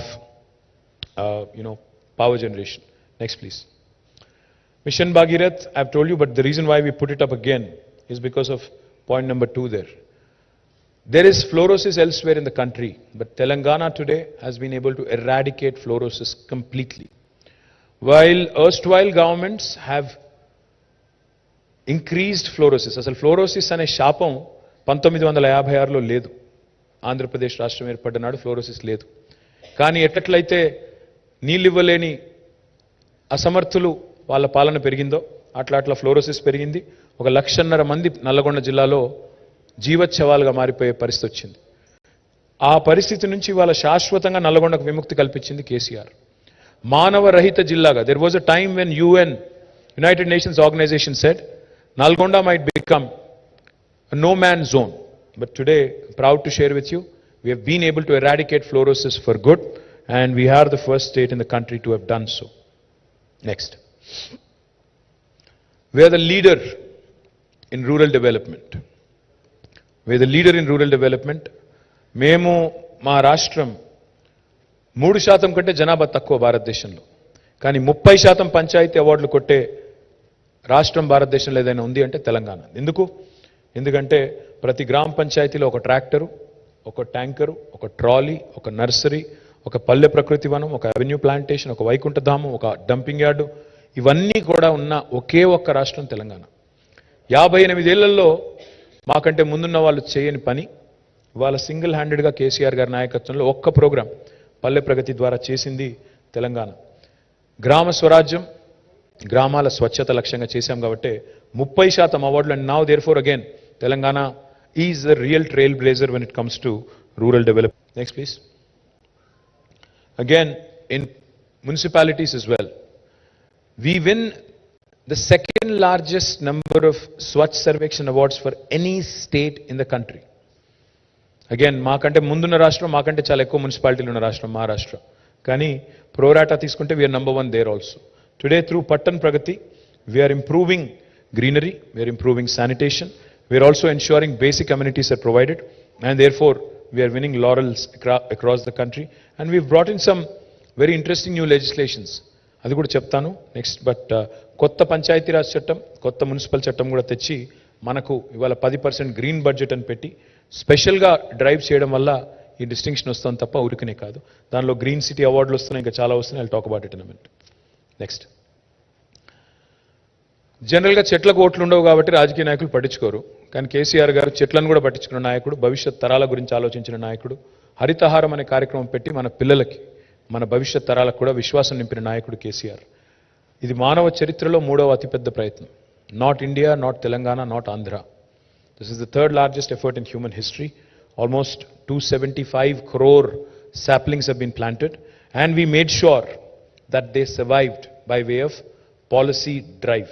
power generation. Next please. Mission Bhagirath, I have told you, but the reason why we put it up again is because of point number 2 there. There is fluorosis elsewhere in the country, but Telangana today has been able to eradicate fluorosis completely. While erstwhile governments have increased fluorosis, asal fluorosis ane shapam 1956లో లేదు. ఆంధ్రప్రదేశ్ రాష్ట్రం ఏర్పడ్డనాడు fluorosis లేదు. కానీ ఎట్లయితే నీళ్ళు ఇవ్వలేని అసమర్థులు వాళ్ళ పాలన పెరిగిందో అట్లా ఫ్లోరోసిస్ పెరిగింది. 1,50,000 మంది నల్లగొండ జిల్లాలో జీవచ్ఛవాలుగా మారిపోయే పరిస్థితి వచ్చింది. ఆ పరిస్థితి నుంచి వాళ్ళ శాశ్వతంగా నల్లగొండకు విముక్తి కల్పించింది కేసీఆర్. మానవ రహిత జిల్లాగా, there was a time when United Nations Organization said Nalgonda might become a no-man zone. But today, proud to share with you, we have been able to eradicate fluorosis for good, and we are the first state in the country to have done so. Next. We are the leader in rural development. We are the leader in rural development. Memu ma rashtra 3% కంటే జనాభా తక్కువ భారతదేశంలో, కానీ 30% పంచాయతీ అవార్డులు కొట్టే రాష్ట్రం భారతదేశంలో ఏదైనా ఉంది అంటే తెలంగాణ. ఎందుకంటే ప్రతి గ్రామ పంచాయతీలో ఒక ట్రాక్టరు, ఒక ట్యాంకరు, ఒక ట్రాలీ, ఒక నర్సరీ, ఒక పల్లె ప్రకృతి వనం, ఒక అవెన్యూ ప్లాంటేషన్, ఒక వైకుంఠధామం, ఒక డంపింగ్ యార్డు, ఇవన్నీ కూడా ఉన్న ఒకే ఒక్క రాష్ట్రం తెలంగాణ. 58 ఏళ్లలో మాకంటే ముందున్న వాళ్ళు చేయని పని ఇవాళ సింగిల్ హ్యాండెడ్గా కేసీఆర్ గారి నాయకత్వంలో ఒక్క ప్రోగ్రాం పల్లె ప్రగతి ద్వారా చేసింది తెలంగాణ. గ్రామ స్వరాజ్యం, గ్రామాల స్వచ్ఛత లక్ష్యంగా చేశాం కాబట్టి 30% అవార్డులు. And now therefore again Telangana is the real trailblazer when it comes to rural development. Next please. Again in municipalities as well, we win the second largest number of Swachh Sarvekshan awards for any state in the country. Again, మాకంటే ముందున్న రాష్ట్రం, మాకంటే చాలా ఎక్కువ మున్సిపాలిటీలు ఉన్న రాష్ట్రం మహారాష్ట్ర. కానీ ప్రోరాటా తీసుకుంటే we are number 1 there also. Today through Pattan Pragati, we are improving greenery, we are improving sanitation, we are also ensuring basic amenities are provided, and therefore we are winning laurels across the country. And we've brought in some very interesting new legislations. అది కూడా చెప్తాను next. But కొత్త పంచాయతీరాజ్ చట్టం, కొత్త municipal చట్టం కూడా తెచ్చి మనకు ఇవాళ 10% గ్రీన్ బడ్జెట్ అని పెట్టి స్పెషల్గా డ్రైవ్ చేయడం వల్ల ఈ డిస్టింక్షన్ వస్తుంది తప్ప ఊరికనే కాదు. దానిలో గ్రీన్ సిటీ అవార్డులు వస్తున్నాయి, ఇంకా చాలా వస్తున్నాయి. I talk about it in a minute. Next. జనరల్గా చెట్లకు ఓట్లు ఉండవు కాబట్టి రాజకీయ నాయకులు పట్టించుకోరు, కానీ కేసీఆర్ గారు చెట్లను కూడా పట్టించుకున్న నాయకుడు, భవిష్యత్ తరాల గురించి ఆలోచించిన నాయకుడు. హరితహారం అనే కార్యక్రమం పెట్టి మన పిల్లలకి మన భవిష్యత్ తరాలకు కూడా విశ్వాసం నింపిన నాయకుడు కేసీఆర్. ఇది మానవ చరిత్రలో మూడవ అతిపెద్ద ప్రయత్నం. Not India, not Telangana, not Andhra. This is the third largest effort in human history. Almost 275 crore saplings have been planted, and we made sure that they survived by way of policy drive.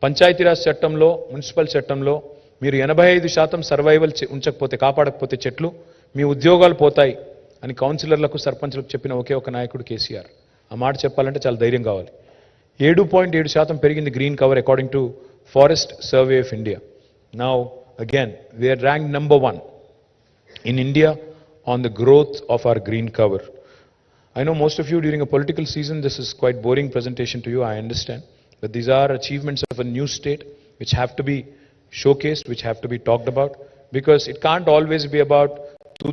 Panchayati Raj చట్టంలో, municipal చట్టంలో మీరు 85% survival ఉంచకపోతే, కాపాడకపోతే చెట్లు మీ ఉద్యోగాలు పోతాయి అని కౌన్సిలర్లకు, సర్పంచ్లకు చెప్పిన ఒకే ఒక నాయకుడు కేసీఆర్. ఆ మాట చెప్పాలంటే చాలా ధైర్యం కావాలి. 7.7% పెరిగింది green cover according to forest survey of India. Now again we are ranked number 1 in India on the growth of our green cover. I know most of you during a political season this is quite boring presentation to you, I understand, but these are achievements of a new state which have to be showcased, which have to be talked about, because it can't always be about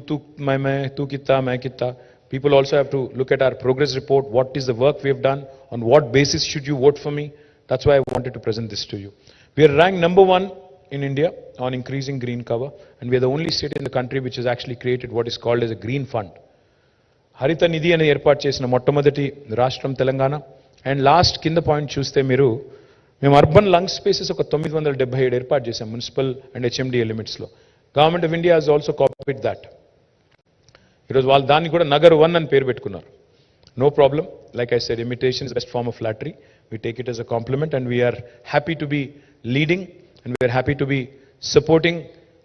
tu main tu kitta. People also have to look at our progress report, what is the work we have done, on what basis should you vote for me. That's why I wanted to present this to you. We are ranked number 1 in India on increasing green cover, and we are the only state in the country which has actually created what is called as a green fund. Harita Nidhi ane ఏర్పాటు చేసిన మొట్టమొదటి రాష్ట్రం Telangana. And last కింద point చూస్తే మీరు, మేము urban lung spaces ఒక 977 ఏర్పాటు చేశాం మున్సిపల్ అండ్ హెచ్ఎండిఏ లిమిట్స్లో. Government of India has also copied that. ఈరోజు వాళ్ళు దాన్ని కూడా నగర్ 1 అని పేరు పెట్టుకున్నారు. No problem, like I said, imitation is best form of flattery. We take it as a compliment, and we are happy to be leading, and we are happy to be supporting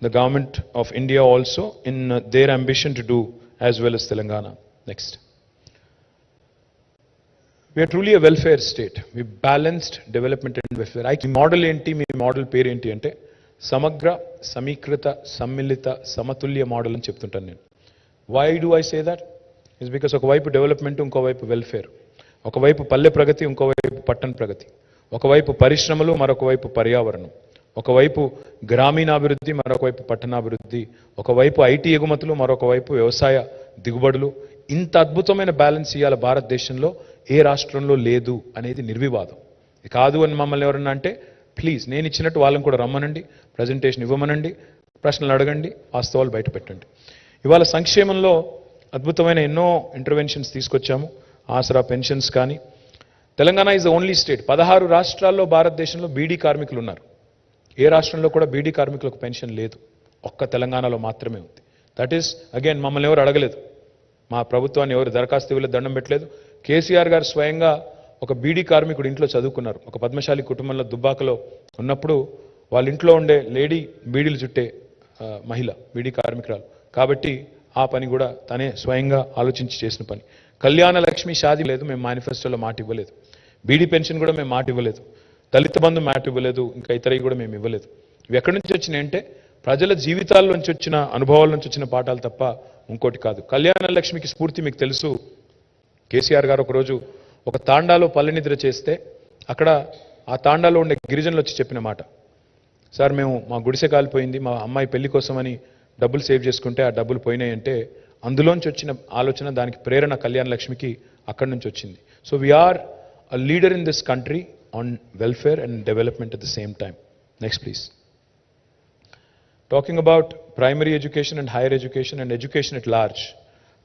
the government of India also in their ambition to do as well as Telangana. Next. We are truly a welfare state. We balanced development and welfare. Model enti, me model పేరు ఏంటి అంటే సమగ్ర, సమీకృత, సమ్మిళిత, సమతుల్య model అని చెప్తుంటాను నేను. Why do I say that? It's because ఒకవైపు డెవలప్మెంట్, ఇంకోవైపు వెల్ఫేర్. ఒకవైపు పల్లె ప్రగతి, ఇంకోవైపు పట్టణ ప్రగతి. ఒకవైపు పరిశ్రమలు, మరొకవైపు పర్యావరణం. ఒకవైపు గ్రామీణాభివృద్ధి, మరొకవైపు పట్టణాభివృద్ధి. ఒకవైపు ఐటీ ఎగుమతులు, మరొకవైపు వ్యవసాయ దిగుబడులు. ఇంత అద్భుతమైన బ్యాలెన్స్ ఇవాళ భారతదేశంలో ఏ రాష్ట్రంలో లేదు అనేది నిర్వివాదం. కాదు అని మమ్మల్ని ఎవరన్నా అంటే ప్లీజ్, నేను ఇచ్చినట్టు వాళ్ళని కూడా రమ్మనండి, ప్రజెంటేషన్ ఇవ్వమనండి, ప్రశ్నలు అడగండి, వాస్తవాలు బయట పెట్టండి. ఇవాళ సంక్షేమంలో అద్భుతమైన ఎన్నో ఇంటర్వెన్షన్స్ తీసుకొచ్చాము. ఆసరా పెన్షన్స్ కానీ. Telangana is the only state, 16 రాష్ట్రాల్లో భారతదేశంలో బీడీ కార్మికులు ఉన్నారు. ఏ రాష్ట్రంలో కూడా బీడీ కార్మికులకు పెన్షన్ లేదు, ఒక్క తెలంగాణలో మాత్రమే ఉంది. దట్ ఈస్ అగైన్, మమ్మల్ని ఎవరు అడగలేదు, మా ప్రభుత్వాన్ని ఎవరు దరఖాస్తు ఇవ్వలేదు, దండం పెట్టలేదు. కేసీఆర్ గారు స్వయంగా ఒక బీడీ కార్మికుడు ఇంట్లో చదువుకున్నారు. ఒక పద్మశాలి కుటుంబంలో దుబ్బాకలో ఉన్నప్పుడు వాళ్ళ ఇంట్లో ఉండే లేడీ బీడీలు చుట్టే మహిళ, బీడీ కార్మికురాలు కాబట్టి ఆ పని కూడా తనే స్వయంగా ఆలోచించి చేసిన పని. కళ్యాణ లక్ష్మి షాదీ లేదు, మేము మేనిఫెస్టోలో మాట ఇవ్వలేదు. బీడీ పెన్షన్ కూడా మేము మాట ఇవ్వలేదు. దళిత బంధు మాట ఇవ్వలేదు. ఇంకా ఇతరవి కూడా మేము ఇవ్వలేదు. ఇవి ఎక్కడి నుంచి వచ్చినాయి అంటే ప్రజల జీవితాల నుంచి వచ్చిన అనుభవాల నుంచి వచ్చిన పాఠాలు తప్ప ఇంకోటి కాదు. కళ్యాణ లక్ష్మికి స్ఫూర్తి మీకు తెలుసు. కేసీఆర్ గారు ఒకరోజు ఒక తాండాలో పల్లెనిద్ర చేస్తే అక్కడ ఆ తాండాలో ఉండే గిరిజనులు వచ్చి చెప్పిన మాట, సార్ మేము మా గుడిసె కాలిపోయింది, మా అమ్మాయి పెళ్లి కోసమని డబ్బులు సేవ్ చేసుకుంటే ఆ డబ్బులు పోయినాయి అంటే అందులోంచి వచ్చిన ఆలోచన, దానికి ప్రేరణ కళ్యాణ లక్ష్మికి అక్కడి నుంచి వచ్చింది. So we are a leader in this country on welfare and development at the same time. Next please. Talking about primary education and higher education and education at large,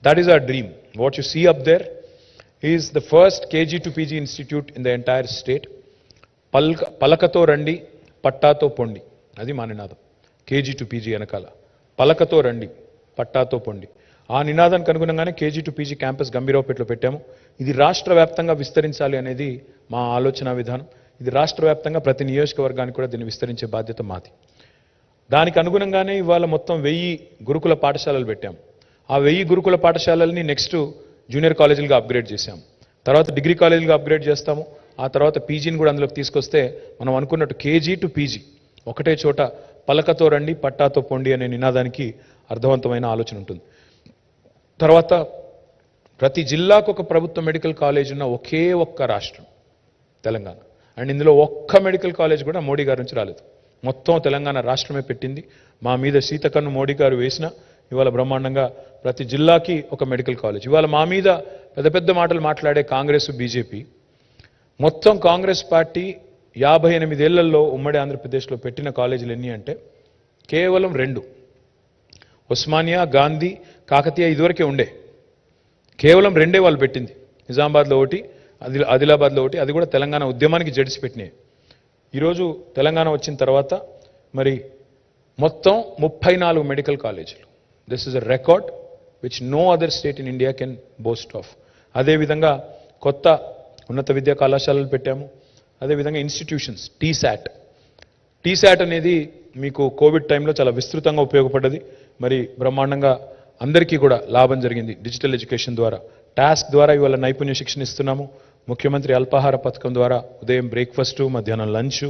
that is our dream. What you see up there is the first KG to PG institute in the entire state. Palakato randi, pattato pondi. Adi ma ninadam. KG to PG anakala. Palakato randi, pattato pondi. ఆ నినాదానికి అనుగుణంగానే KG to PG campus గంభీరావుపేటలో పెట్టాము. ఇది రాష్ట్ర వ్యాప్తంగా విస్తరించాలి అనేది మా ఆలోచన విధానం. ఇది రాష్ట్ర వ్యాప్తంగా ప్రతి నియోజకవర్గానికి కూడా దీన్ని విస్తరించే బాధ్యత మాది. దానికి అనుగుణంగానే ఇవాళ మొత్తం 1000 గురుకుల పాఠశాలలు పెట్టాం. ఆ 1000 గురుకుల పాఠశాలల్ని నెక్స్ట్ జూనియర్ కాలేజీలుగా అప్గ్రేడ్ చేశాం. తర్వాత డిగ్రీ కాలేజీలుగా అప్గ్రేడ్ చేస్తాము. ఆ తర్వాత పీజీని కూడా అందులోకి తీసుకొస్తే మనం అనుకున్నట్టు కేజీ టు పీజీ ఒకటే చోట పలకతో రండి, పట్టాతో పొండి అనే నినాదానికి అర్థవంతమైన ఆలోచన ఉంటుంది. తర్వాత ప్రతి జిల్లాకు ఒక ప్రభుత్వ మెడికల్ కాలేజ్ ఉన్న ఒకే ఒక్క రాష్ట్రం తెలంగాణ. అండ్ ఇందులో ఒక్క మెడికల్ కాలేజ్ కూడా మోడీ గారి నుంచి రాలేదు. మొత్తం తెలంగాణ రాష్ట్రమే పెట్టింది. మా మీద సీతకన్ను మోడీ గారు వేసిన ఇవాళ బ్రహ్మాండంగా ప్రతి జిల్లాకి ఒక మెడికల్ కాలేజ్. ఇవాళ మా మీద పెద్ద పెద్ద మాటలు మాట్లాడే కాంగ్రెస్, బీజేపీ, మొత్తం కాంగ్రెస్ పార్టీ 58 ఏళ్లలో ఉమ్మడి ఆంధ్రప్రదేశ్లో పెట్టిన కాలేజీలు ఎన్ని అంటే కేవలం 2. ఉస్మానియా, గాంధీ, కాకతీయ ఇదివరకే ఉండే. కేవలం రెండే వాళ్ళు పెట్టింది, నిజామాబాద్లో ఒకటి, ఆదిలాబాద్లో ఒకటి, అది కూడా తెలంగాణ ఉద్యమానికి జడిసి పెట్టినాయి. ఈరోజు తెలంగాణ వచ్చిన తర్వాత మరి మొత్తం 34 మెడికల్ కాలేజీలు. This is a record which no other state in India can boast of. అదేవిధంగా కొత్త ఉన్నత విద్యా కళాశాలలు పెట్టాము. అదేవిధంగా ఇన్స్టిట్యూషన్స్, టీశాట్ అనేది మీకు కోవిడ్ టైంలో చాలా విస్తృతంగా ఉపయోగపడ్డది. మరి బ్రహ్మాండంగా అందరికీ కూడా లాభం జరిగింది డిజిటల్ ఎడ్యుకేషన్ ద్వారా. టాస్క్ ద్వారా ఇవాళ నైపుణ్య శిక్షణ ఇస్తున్నాము. ముఖ్యమంత్రి అల్పాహార పథకం ద్వారా ఉదయం బ్రేక్ఫాస్ట్, మధ్యాహ్నం లంచ్,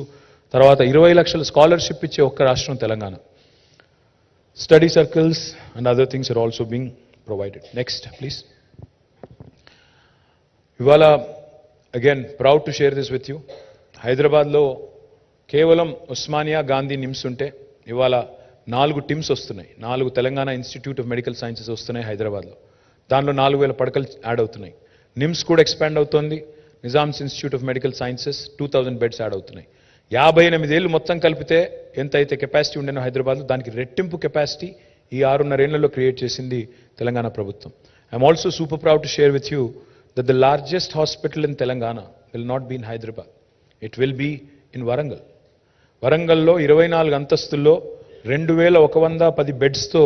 తర్వాత 20 లక్షల స్కాలర్షిప్ ఇచ్చే ఒక్క రాష్ట్రం Telangana. Study circles and other things are also being provided. Next please. ఇవాళ again proud to share this with you. హైదరాబాద్లో కేవలం ఉస్మానియా, గాంధీ, నిమ్స్ ఉంటే ఇవాళ 4 టిమ్స్ వస్తున్నాయి. 4 Telangana institute of Medical sciences వస్తున్నాయి హైదరాబాద్లో. దానిలో 4000 పడకలు యాడ్ అవుతున్నాయి. నిమ్స్ కూడా ఎక్స్పాండ్ అవుతోంది. Nizam's Institute of Medical Sciences 2000 beds add అవుతున్నాయి. 58 ఏళ్ళు మొత్తం కలిపితే ఎంత అయితే కెపాసిటీ ఉండేనో హైదరాబాద్లో, దానికి రెట్టింపు కెపాసిటీ ఈ 6.5 ఏళ్లలో క్రియేట్ చేసింది తెలంగాణ ప్రభుత్వం. I'm also super proud to share with you that the largest hospital in Telangana will not be in Hyderabad, it will be in Warangal. వరంగల్లో 24 అంతస్తుల్లో 2110 బెడ్స్తో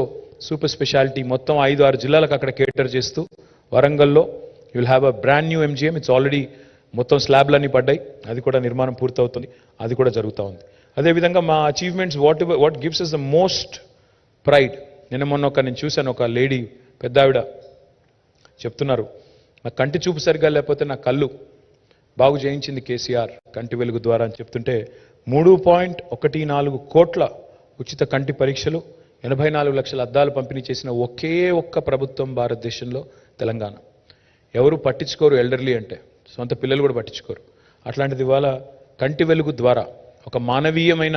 సూపర్ స్పెషాలిటీ మొత్తం 5-6 జిల్లాలకు అక్కడ కేటర్ చేస్తూ వరంగల్లో you will have a brand new MGM. It's already మొత్తం స్లాబ్లన్నీ పడ్డాయి, అది కూడా నిర్మాణం పూర్తవుతుంది, అది కూడా జరుగుతూ ఉంది. అదేవిధంగా మా achievements what gives is the most pride. మొన్న నేను చూశాను, ఒక లేడీ పెద్ద ఆవిడ చెప్తున్నారు, నా కంటి చూపు సరిగ్గా లేకపోతే నా కళ్ళు బాగు చేయించింది కేసీఆర్ కంటి వెలుగు ద్వారా అని చెప్తుంటే 3.14 కోట్ల ఉచిత కంటి పరీక్షలు, 84 లక్షల అద్దాలు పంపిణీ చేసిన ఒకే ఒక్క ప్రభుత్వం భారతదేశంలో తెలంగాణ. ఎవరు పట్టించుకోరు ఎల్డర్లీ అంటే, సొంత పిల్లలు కూడా పట్టించుకోరు. అట్లాంటిది ఇవాళ కంటి వెలుగు ద్వారా ఒక మానవీయమైన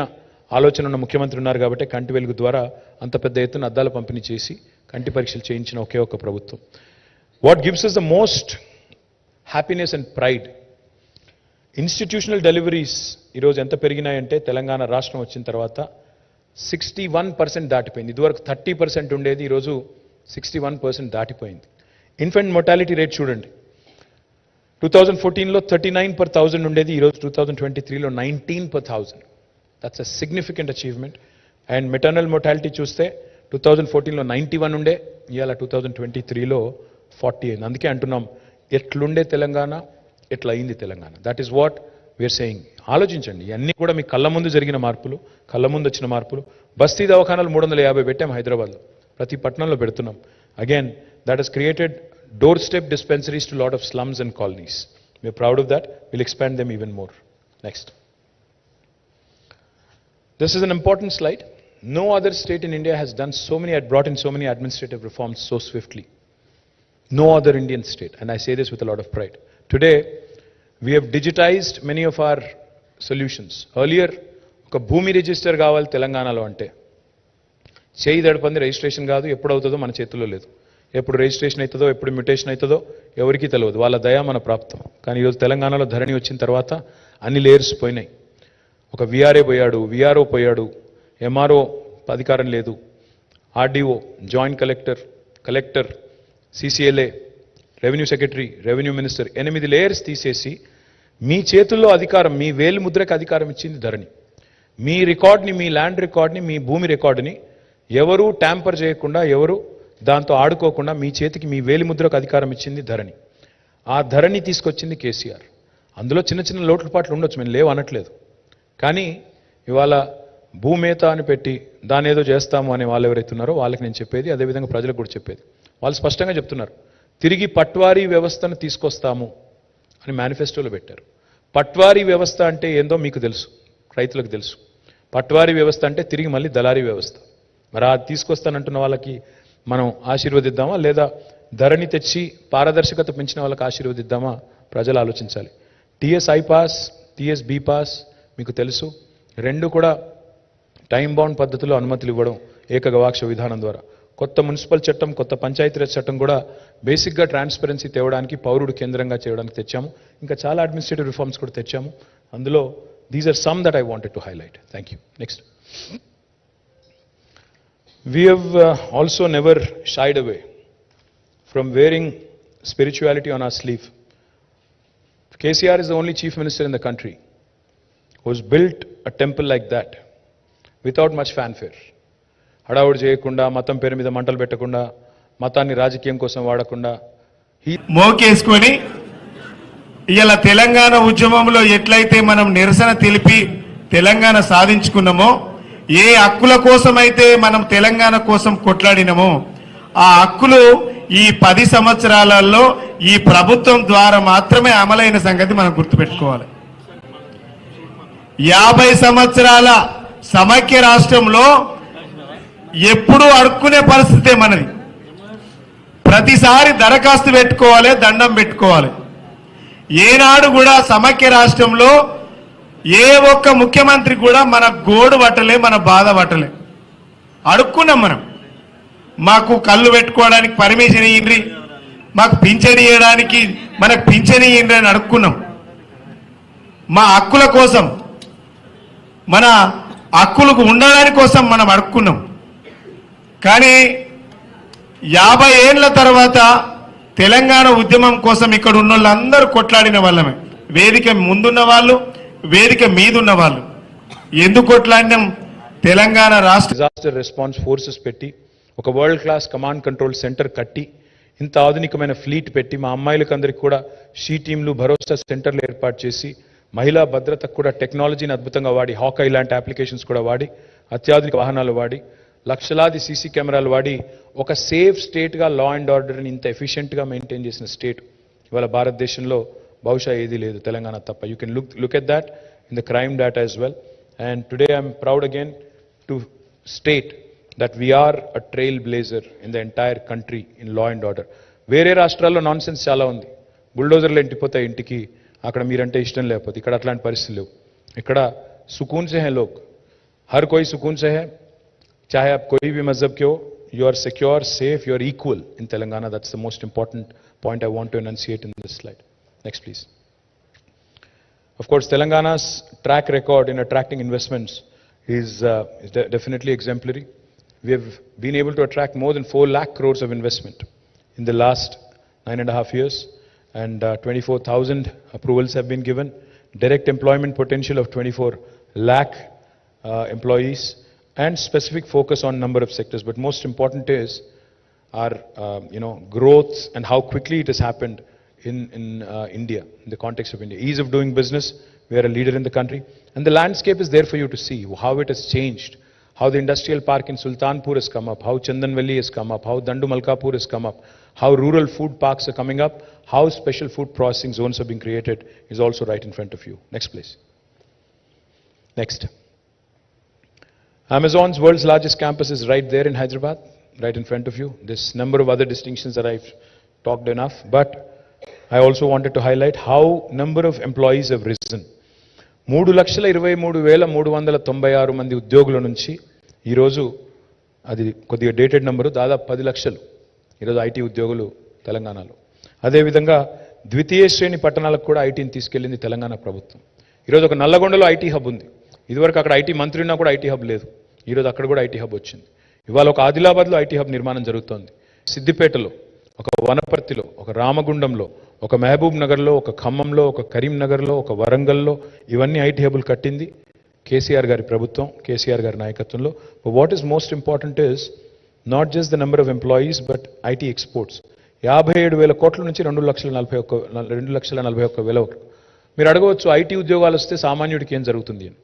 ఆలోచన ఉన్న ముఖ్యమంత్రి ఉన్నారు కాబట్టి కంటి వెలుగు ద్వారా అంత పెద్ద ఎత్తున అద్దాలు పంపిణీ చేసి కంటి పరీక్షలు చేయించిన ఒకే ఒక్క ప్రభుత్వం. What gives us the most happiness and pride, institutional deliveries ఈరోజు ఎంత పెరిగినాయంటే తెలంగాణ రాష్ట్రం వచ్చిన తర్వాత 61% దాటిపోయింది. ఇదివరకు 30% ఉండేది, ఈరోజు 61% దాటిపోయింది. ఇన్ఫెంట్ మొర్టాలిటీ రేట్ చూడండి, 2014లో 39 per 1000 ఉండేది, ఈరోజు 2023లో 19 per 1000. That's a significant achievement. And maternal mortality చూస్తే 2014లో 91 ఉండే, ఇవాళ 2023లో 40 అయింది. అందుకే అంటున్నాం, ఎట్లుండే తెలంగాణ ఎట్లా అయింది Telangana. That is what we are saying. ఆలోచించండి, ఇవన్నీ కూడా మీ కళ్ళ ముందు జరిగిన మార్పులు, కళ్ళ ముందు వచ్చిన మార్పులు. బస్తీ దవాఖానాలు 350 పెట్టాం హైదరాబాద్లో, ప్రతి పట్టణంలో పెడుతున్నాం. Again that has created door step dispensaries to lot of slums and colonies. We are proud of that. We'll expand them even more. Next. This is an important slide. No other state in India has done so many, brought in so many administrative reforms so swiftly. No other Indian state, and I say this with a lot of pride. Today, we have digitized many of our solutions. Earlier, ఒక భూమి register కావాలి తెలంగాణలో అంటే చేయి దడపంది registration కాదు, ఎప్పుడు అవుతుందో మన చేతుల్లో లేదు. ఎప్పుడు రిజిస్ట్రేషన్ అవుతుందో, ఎప్పుడు మ్యూటేషన్ అవుతుందో ఎవరికీ తెలియదు. వాళ్ళ దయ మన ప్రాప్తం. కానీ ఈరోజు తెలంగాణలో ధరణి వచ్చిన తర్వాత అన్ని లేయర్స్ పోయినాయి. ఒక విఆర్ఏ పోయాడు, విఆర్ఓ పోయాడు, ఎంఆర్ఓ అధికారం లేదు, RDO, joint collector, CCLA, revenue secretary, revenue minister, 8 layers తీసేసి మీ చేతుల్లో అధికారం, మీ వేలు ముద్రకి అధికారం ఇచ్చింది ధరణి. మీ రికార్డ్ని, మీ ల్యాండ్ రికార్డ్ని, మీ భూమి రికార్డుని ఎవరు ట్యాంపర్ చేయకుండా, ఎవరు దాంతో ఆడుకోకుండా మీ చేతికి మీ వేలి ముద్రకు అధికారం ఇచ్చింది ధరణి. ఆ ధరణి తీసుకొచ్చింది కేసీఆర్. అందులో చిన్న చిన్న లోట్లపాట్లు ఉండొచ్చు, మేము లేవు అనట్లేదు. కానీ ఇవాళ భూమేత అని పెట్టి దాని ఏదో చేస్తాము అనే వాళ్ళు ఎవరైతే ఉన్నారో వాళ్ళకి నేను చెప్పేది, అదేవిధంగా ప్రజలకు కూడా చెప్పేది, వాళ్ళు స్పష్టంగా చెప్తున్నారు, తిరిగి పట్వారీ వ్యవస్థను తీసుకొస్తాము అని మేనిఫెస్టోలో పెట్టారు. పట్వారీ వ్యవస్థ అంటే ఏందో మీకు తెలుసు, రైతులకు తెలుసు. పట్వారీ వ్యవస్థ అంటే తిరిగి మళ్ళీ దళారీ వ్యవస్థ. మరి అది తీసుకొస్తానంటున్న వాళ్ళకి మనం ఆశీర్వదిద్దామా, లేదా ధరణి తెచ్చి పారదర్శకత పెంచిన వాళ్ళకి ఆశీర్వదిద్దామా? ప్రజలు ఆలోచించాలి. TS I pass, TS be pass మీకు తెలుసు, రెండు కూడా టైం బౌండ్ పద్ధతిలో అనుమతులు ఇవ్వడం ఏకగవాక్ష విధానం ద్వారా. కొత్త మున్సిపల్ చట్టం, కొత్త పంచాయతీరాజ్ చట్టం కూడా బేసిక్గా ట్రాన్స్పరెన్సీ తేవడానికి, పౌరుడు కేంద్రంగా చేయడానికి తెచ్చాము. ఇంకా చాలా అడ్మినిస్ట్రేటివ్ రిఫార్మ్స్ కూడా తెచ్చాము. అందులో these are some that I wanted to highlight. Thank you. Next. We have also never shied away from wearing spirituality on our sleeve. KCR is the only chief minister in the country who's built a temple like that without much fanfare. హడావుడి చేయకుండా, మతం పేరు మీద మంటలు పెట్టకుండా, మతాన్ని రాజకీయం కోసం వాడకుండా మోకేసుకొని ఇలా తెలంగాణ ఉద్యమంలో ఎట్లయితే మనం నిరసన తెలిపి తెలంగాణ సాధించుకున్నామో, ఏ హక్కుల కోసమైతే మనం తెలంగాణ కోసం కొట్లాడినామో ఆ హక్కులు ఈ 10 సంవత్సరాలలో ఈ ప్రభుత్వం ద్వారా మాత్రమే అమలైన సంగతి మనం గుర్తుపెట్టుకోవాలి. 50 సంవత్సరాల సమైక్య రాష్ట్రంలో ఎప్పుడూ అడుక్కునే పరిస్థితే మనది. ప్రతిసారి దరఖాస్తు పెట్టుకోవాలి, దండం పెట్టుకోవాలి. ఏనాడు కూడా సమైక్య రాష్ట్రంలో ఏ ఒక్క ముఖ్యమంత్రి కూడా మన గోడు పట్టలే, మన బాధ పట్టలే. అడుక్కున్నాం మనం. మాకు కళ్ళు పెట్టుకోవడానికి పర్మిషన్ ఇయ్యండి, మాకు పింఛన్ ఇవ్వడానికి మనకు పింఛన్ ఇయ్యండి అని అడుక్కున్నాం. మా హక్కుల కోసం, మన హక్కులకు ఉండడానికి కోసం మనం అడుక్కున్నాం. కానీ 50 ఏళ్ల తర్వాత తెలంగాణ ఉద్యమం కోసం ఇక్కడ ఉన్న వాళ్ళందరూ కొట్లాడిన వాళ్ళమే. వేదిక ముందున్న వాళ్ళు, వేదిక మీదున్న వాళ్ళు. ఎందుకు కొట్లాడినాం? తెలంగాణ రాష్ట్ర డిజాస్టర్ రెస్పాన్స్ ఫోర్సెస్ పెట్టి, ఒక world class command control centre కట్టి, ఇంత ఆధునికమైన ఫ్లీట్ పెట్టి, మా అమ్మాయిలకందరికీ కూడా షీ టీంలు, భరోసా సెంటర్లు ఏర్పాటు చేసి, మహిళా భద్రతకు కూడా టెక్నాలజీని అద్భుతంగా వాడి, హాకై లాంటి అప్లికేషన్స్ కూడా వాడి, అత్యాధునిక వాహనాలు వాడి, లక్షలాది సీసీ కెమెరాలు వాడి, ఒక సేఫ్ స్టేట్గా లా అండ్ ఆర్డర్ని ఇంత ఎఫిషియెంట్గా మెయింటైన్ చేసిన స్టేట్ ఇవాళ భారతదేశంలో బహుశా ఏదీ లేదు, తెలంగాణ తప్ప. You can look at that in the crime data as well. And today I'm proud again to state that we are a trailblazer in the entire country in law and order. వేరే రాష్ట్రాల్లో non sense చాలా ఉంది. బుల్డోజర్లు ఇంటిపోతాయి ఇంటికి, అక్కడ మీరంటే ఇష్టం లేకపోతే. ఇక్కడ అట్లాంటి పరిస్థితులు లేవు. ఇక్కడ సుకూన్ సే హై లోగ్, హర్ కోయి సుకూన్ సే హై, చాహే ఆప్ కోయి భీ మజహబ్ కే హో, you are secure, safe, you are equal in Telangana. That's the most important point I want to enunciate in this slide. Next please. Of course, Telangana's track record in attracting investments is definitely exemplary. We have been able to attract more than 4 lakh crores of investment in the last 9.5 years, and 24,000 approvals have been given. Direct employment potential of 24 lakh employees, and specific focus on number of sectors. But most important is our growth and how quickly it has happened in India, in the context of India. Ease of doing business, we are a leader in the country, and the landscape is there for you to see how it has changed. How the industrial park in Sultanpur has come up, how Chandanvalli has come up, how Dandu Malkapur has come up, how rural food parks are coming up, how special food processing zones are being created is also right in front of you. Next, please. Next. Amazon's world's largest campus is right there in Hyderabad, right in front of you. There's a number of other distinctions that I've talked enough, but I also wanted to highlight how number of employees have risen. 3,23,396 మంది ఉద్యోగుల నుంచి ఈరోజు, అది కొద్దిగా dated number, దాదాపు 10 లక్షలు ఈరోజు IT ఉద్యోగులు తెలంగాణలో. అదేవిధంగా ద్వితీయ శ్రేణి పట్టణాలకు కూడా ఐటీని తీసుకెళ్లింది తెలంగాణ ప్రభుత్వం. ఈరోజు ఒక నల్లగొండలో ఐటీ హబ్ ఉంది. ఇదివరకు అక్కడ ఐటీ మంత్రి ఉన్నా కూడా ఐటీ హబ్ లేదు. ఈరోజు అక్కడ కూడా ఐటీ హబ్ వచ్చింది. ఇవాళ ఒక ఆదిలాబాద్లో ఐటీ హబ్ నిర్మాణం జరుగుతోంది. సిద్దిపేటలో, ఒక వనపర్తిలో, ఒక రామగుండంలో, ఒక మహబూబ్ నగర్లో, ఒక ఖమ్మంలో, ఒక కరీంనగర్లో, ఒక వరంగల్లో, ఇవన్నీ ఐటీ హబులు కట్టింది కేసీఆర్ గారి ప్రభుత్వం, కేసీఆర్ గారి నాయకత్వంలో. But what is most important is not just the number of employees but IT exports. 57,000 కోట్ల నుంచి 2,41,000. మీరు అడగవచ్చు, ఐటీ ఉద్యోగాలు వస్తే సామాన్యుడికి ఏం జరుగుతుంది అని.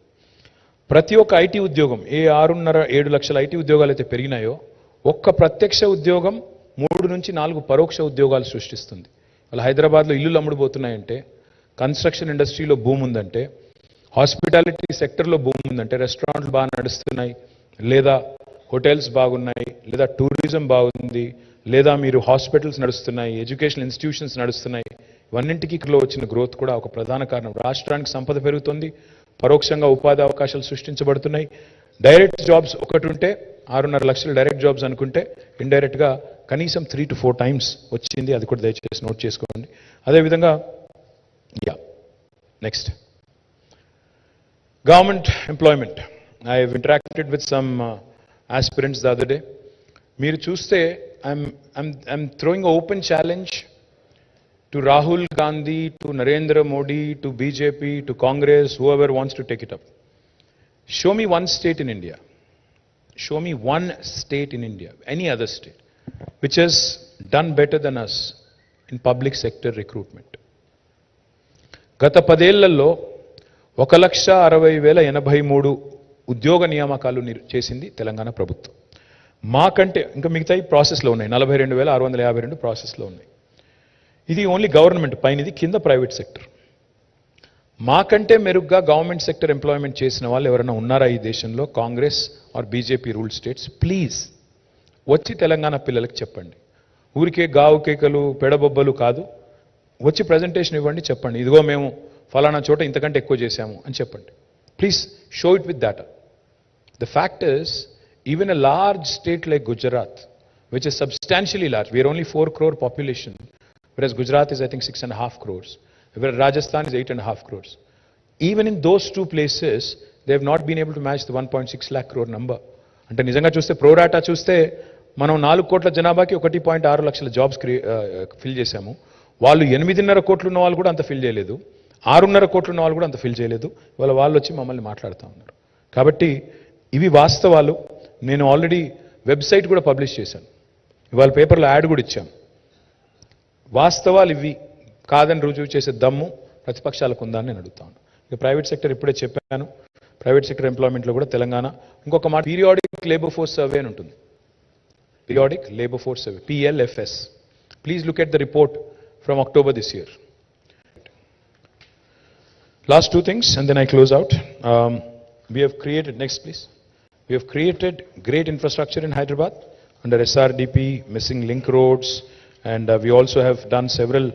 ప్రతి ఒక్క ఐటీ ఉద్యోగం, ఏ 6.5-7 లక్షల ఐటీ ఉద్యోగాలు అయితే పెరిగినాయో, ఒక్క ప్రత్యక్ష ఉద్యోగం 3 నుంచి 4 పరోక్ష ఉద్యోగాలు సృష్టిస్తుంది. అలా హైదరాబాద్లో ఇల్లులు అమ్ముడుపోతున్నాయంటే, కన్స్ట్రక్షన్ ఇండస్ట్రీలో భూమి ఉందంటే, హాస్పిటాలిటీ సెక్టర్లో భూమి ఉందంటే, రెస్టారెంట్లు బాగా నడుస్తున్నాయి, లేదా హోటల్స్ బాగున్నాయి, లేదా టూరిజం బాగుంది, లేదా మీరు హాస్పిటల్స్ నడుస్తున్నాయి, ఎడ్యుకేషన్ ఇన్స్టిట్యూషన్స్ నడుస్తున్నాయి. ఇవన్నింటికి ఇక్కడ వచ్చిన గ్రోత్ కూడా ఒక ప్రధాన కారణం. రాష్ట్రానికి సంపద పెరుగుతుంది, పరోక్షంగా ఉపాధి అవకాశాలు సృష్టించబడుతున్నాయి. డైరెక్ట్ జాబ్స్ ఒకటి ఉంటే 6.5 లక్షల డైరెక్ట్ జాబ్స్ అనుకుంటే, ఇండైరెక్ట్గా కనీసం 3 to 4 టైమ్స్ వచ్చింది. అది కూడా దయచేసి నోట్ చేసుకోండి. అదేవిధంగా next, government employment. I have interacted with some aspirants the other day. మీరు చూస్తే I'm throwing open challenge to Rahul Gandhi, to Narendra Modi, to BJP, to Congress, whoever wants to take it up. Show me one state in India. Show me one state in India, any other state, which has done better than us in public sector recruitment. గత 10 ఏళ్లలో 1,60,83 ఉద్యోగ నియామకాలు చేసింది తెలంగాణ ప్రభుత్వం. మాకంటే ఇంకా మిగతాయి ప్రాసెస్లో ఉన్నాయి, 42,652 ప్రాసెస్లో ఉన్నాయి. ఇది ఓన్లీ గవర్నమెంట్ పైన, ఇది కింద ప్రైవేట్ సెక్టర్. మాకంటే మెరుగ్గా గవర్నమెంట్ సెక్టర్ ఎంప్లాయ్మెంట్ చేసిన వాళ్ళు ఎవరైనా ఉన్నారా ఈ దేశంలో, Congress or BJP rule states? Please వచ్చి తెలంగాణ పిల్లలకి చెప్పండి. ఊరికే గావు కేకలు పెడబొబ్బలు కాదు, వచ్చి ప్రజెంటేషన్ ఇవ్వండి, చెప్పండి ఇదిగో మేము ఫలానా చోట ఇంతకంటే ఎక్కువ చేశాము అని చెప్పండి. Please show it with data. The fact is, even a large state like Gujarat, which is substantially large, we are only 4 crore population, whereas Gujarat is I think 6.5 crores, whereas Rajasthan is 8.5 crores. Even in those two places, they have not been able to match the 1.6 lakh crore number. అంటే నిజంగా చూస్తే ప్రోరాటా చూస్తే మనం 4 కోట్ల జనాభాకి 1.6 లక్షల jobs fill చేశాము. వాళ్ళు 8.5 కోట్లు ఉన్న వాళ్ళు కూడా అంత ఫిల్ చేయలేదు, 6.5 కోట్లు ఉన్న వాళ్ళు కూడా అంత ఫిల్ చేయలేదు. ఇవాళ వాళ్ళు వచ్చి మమ్మల్ని మాట్లాడుతూ ఉన్నారు. కాబట్టి ఇవి వాస్తవాలు. నేను ఆల్రెడీ వెబ్సైట్ కూడా పబ్లిష్ చేశాను, ఇవాళ పేపర్లో యాడ్ కూడా ఇచ్చాను. వాస్తవాలు ఇవి కాదని రుజువు చేసే దమ్ము ప్రతిపక్షాలకు ఉందా అని నేను అడుగుతాను. ఇక ప్రైవేట్ సెక్టర్ ఇప్పుడే చెప్పాను, ప్రైవేట్ సెక్టర్ ఎంప్లాయ్మెంట్లో కూడా తెలంగాణ ఇంకొక మాట, పీరియాడిక్ లేబర్ ఫోర్స్ సర్వే అని ఉంటుంది. Periodic labour force survey, PLFS. Please look at the report from October this year. Last two things and then I close out. We have created, next please. We have created great infrastructure in Hyderabad under SRDP, missing link roads, and we also have done several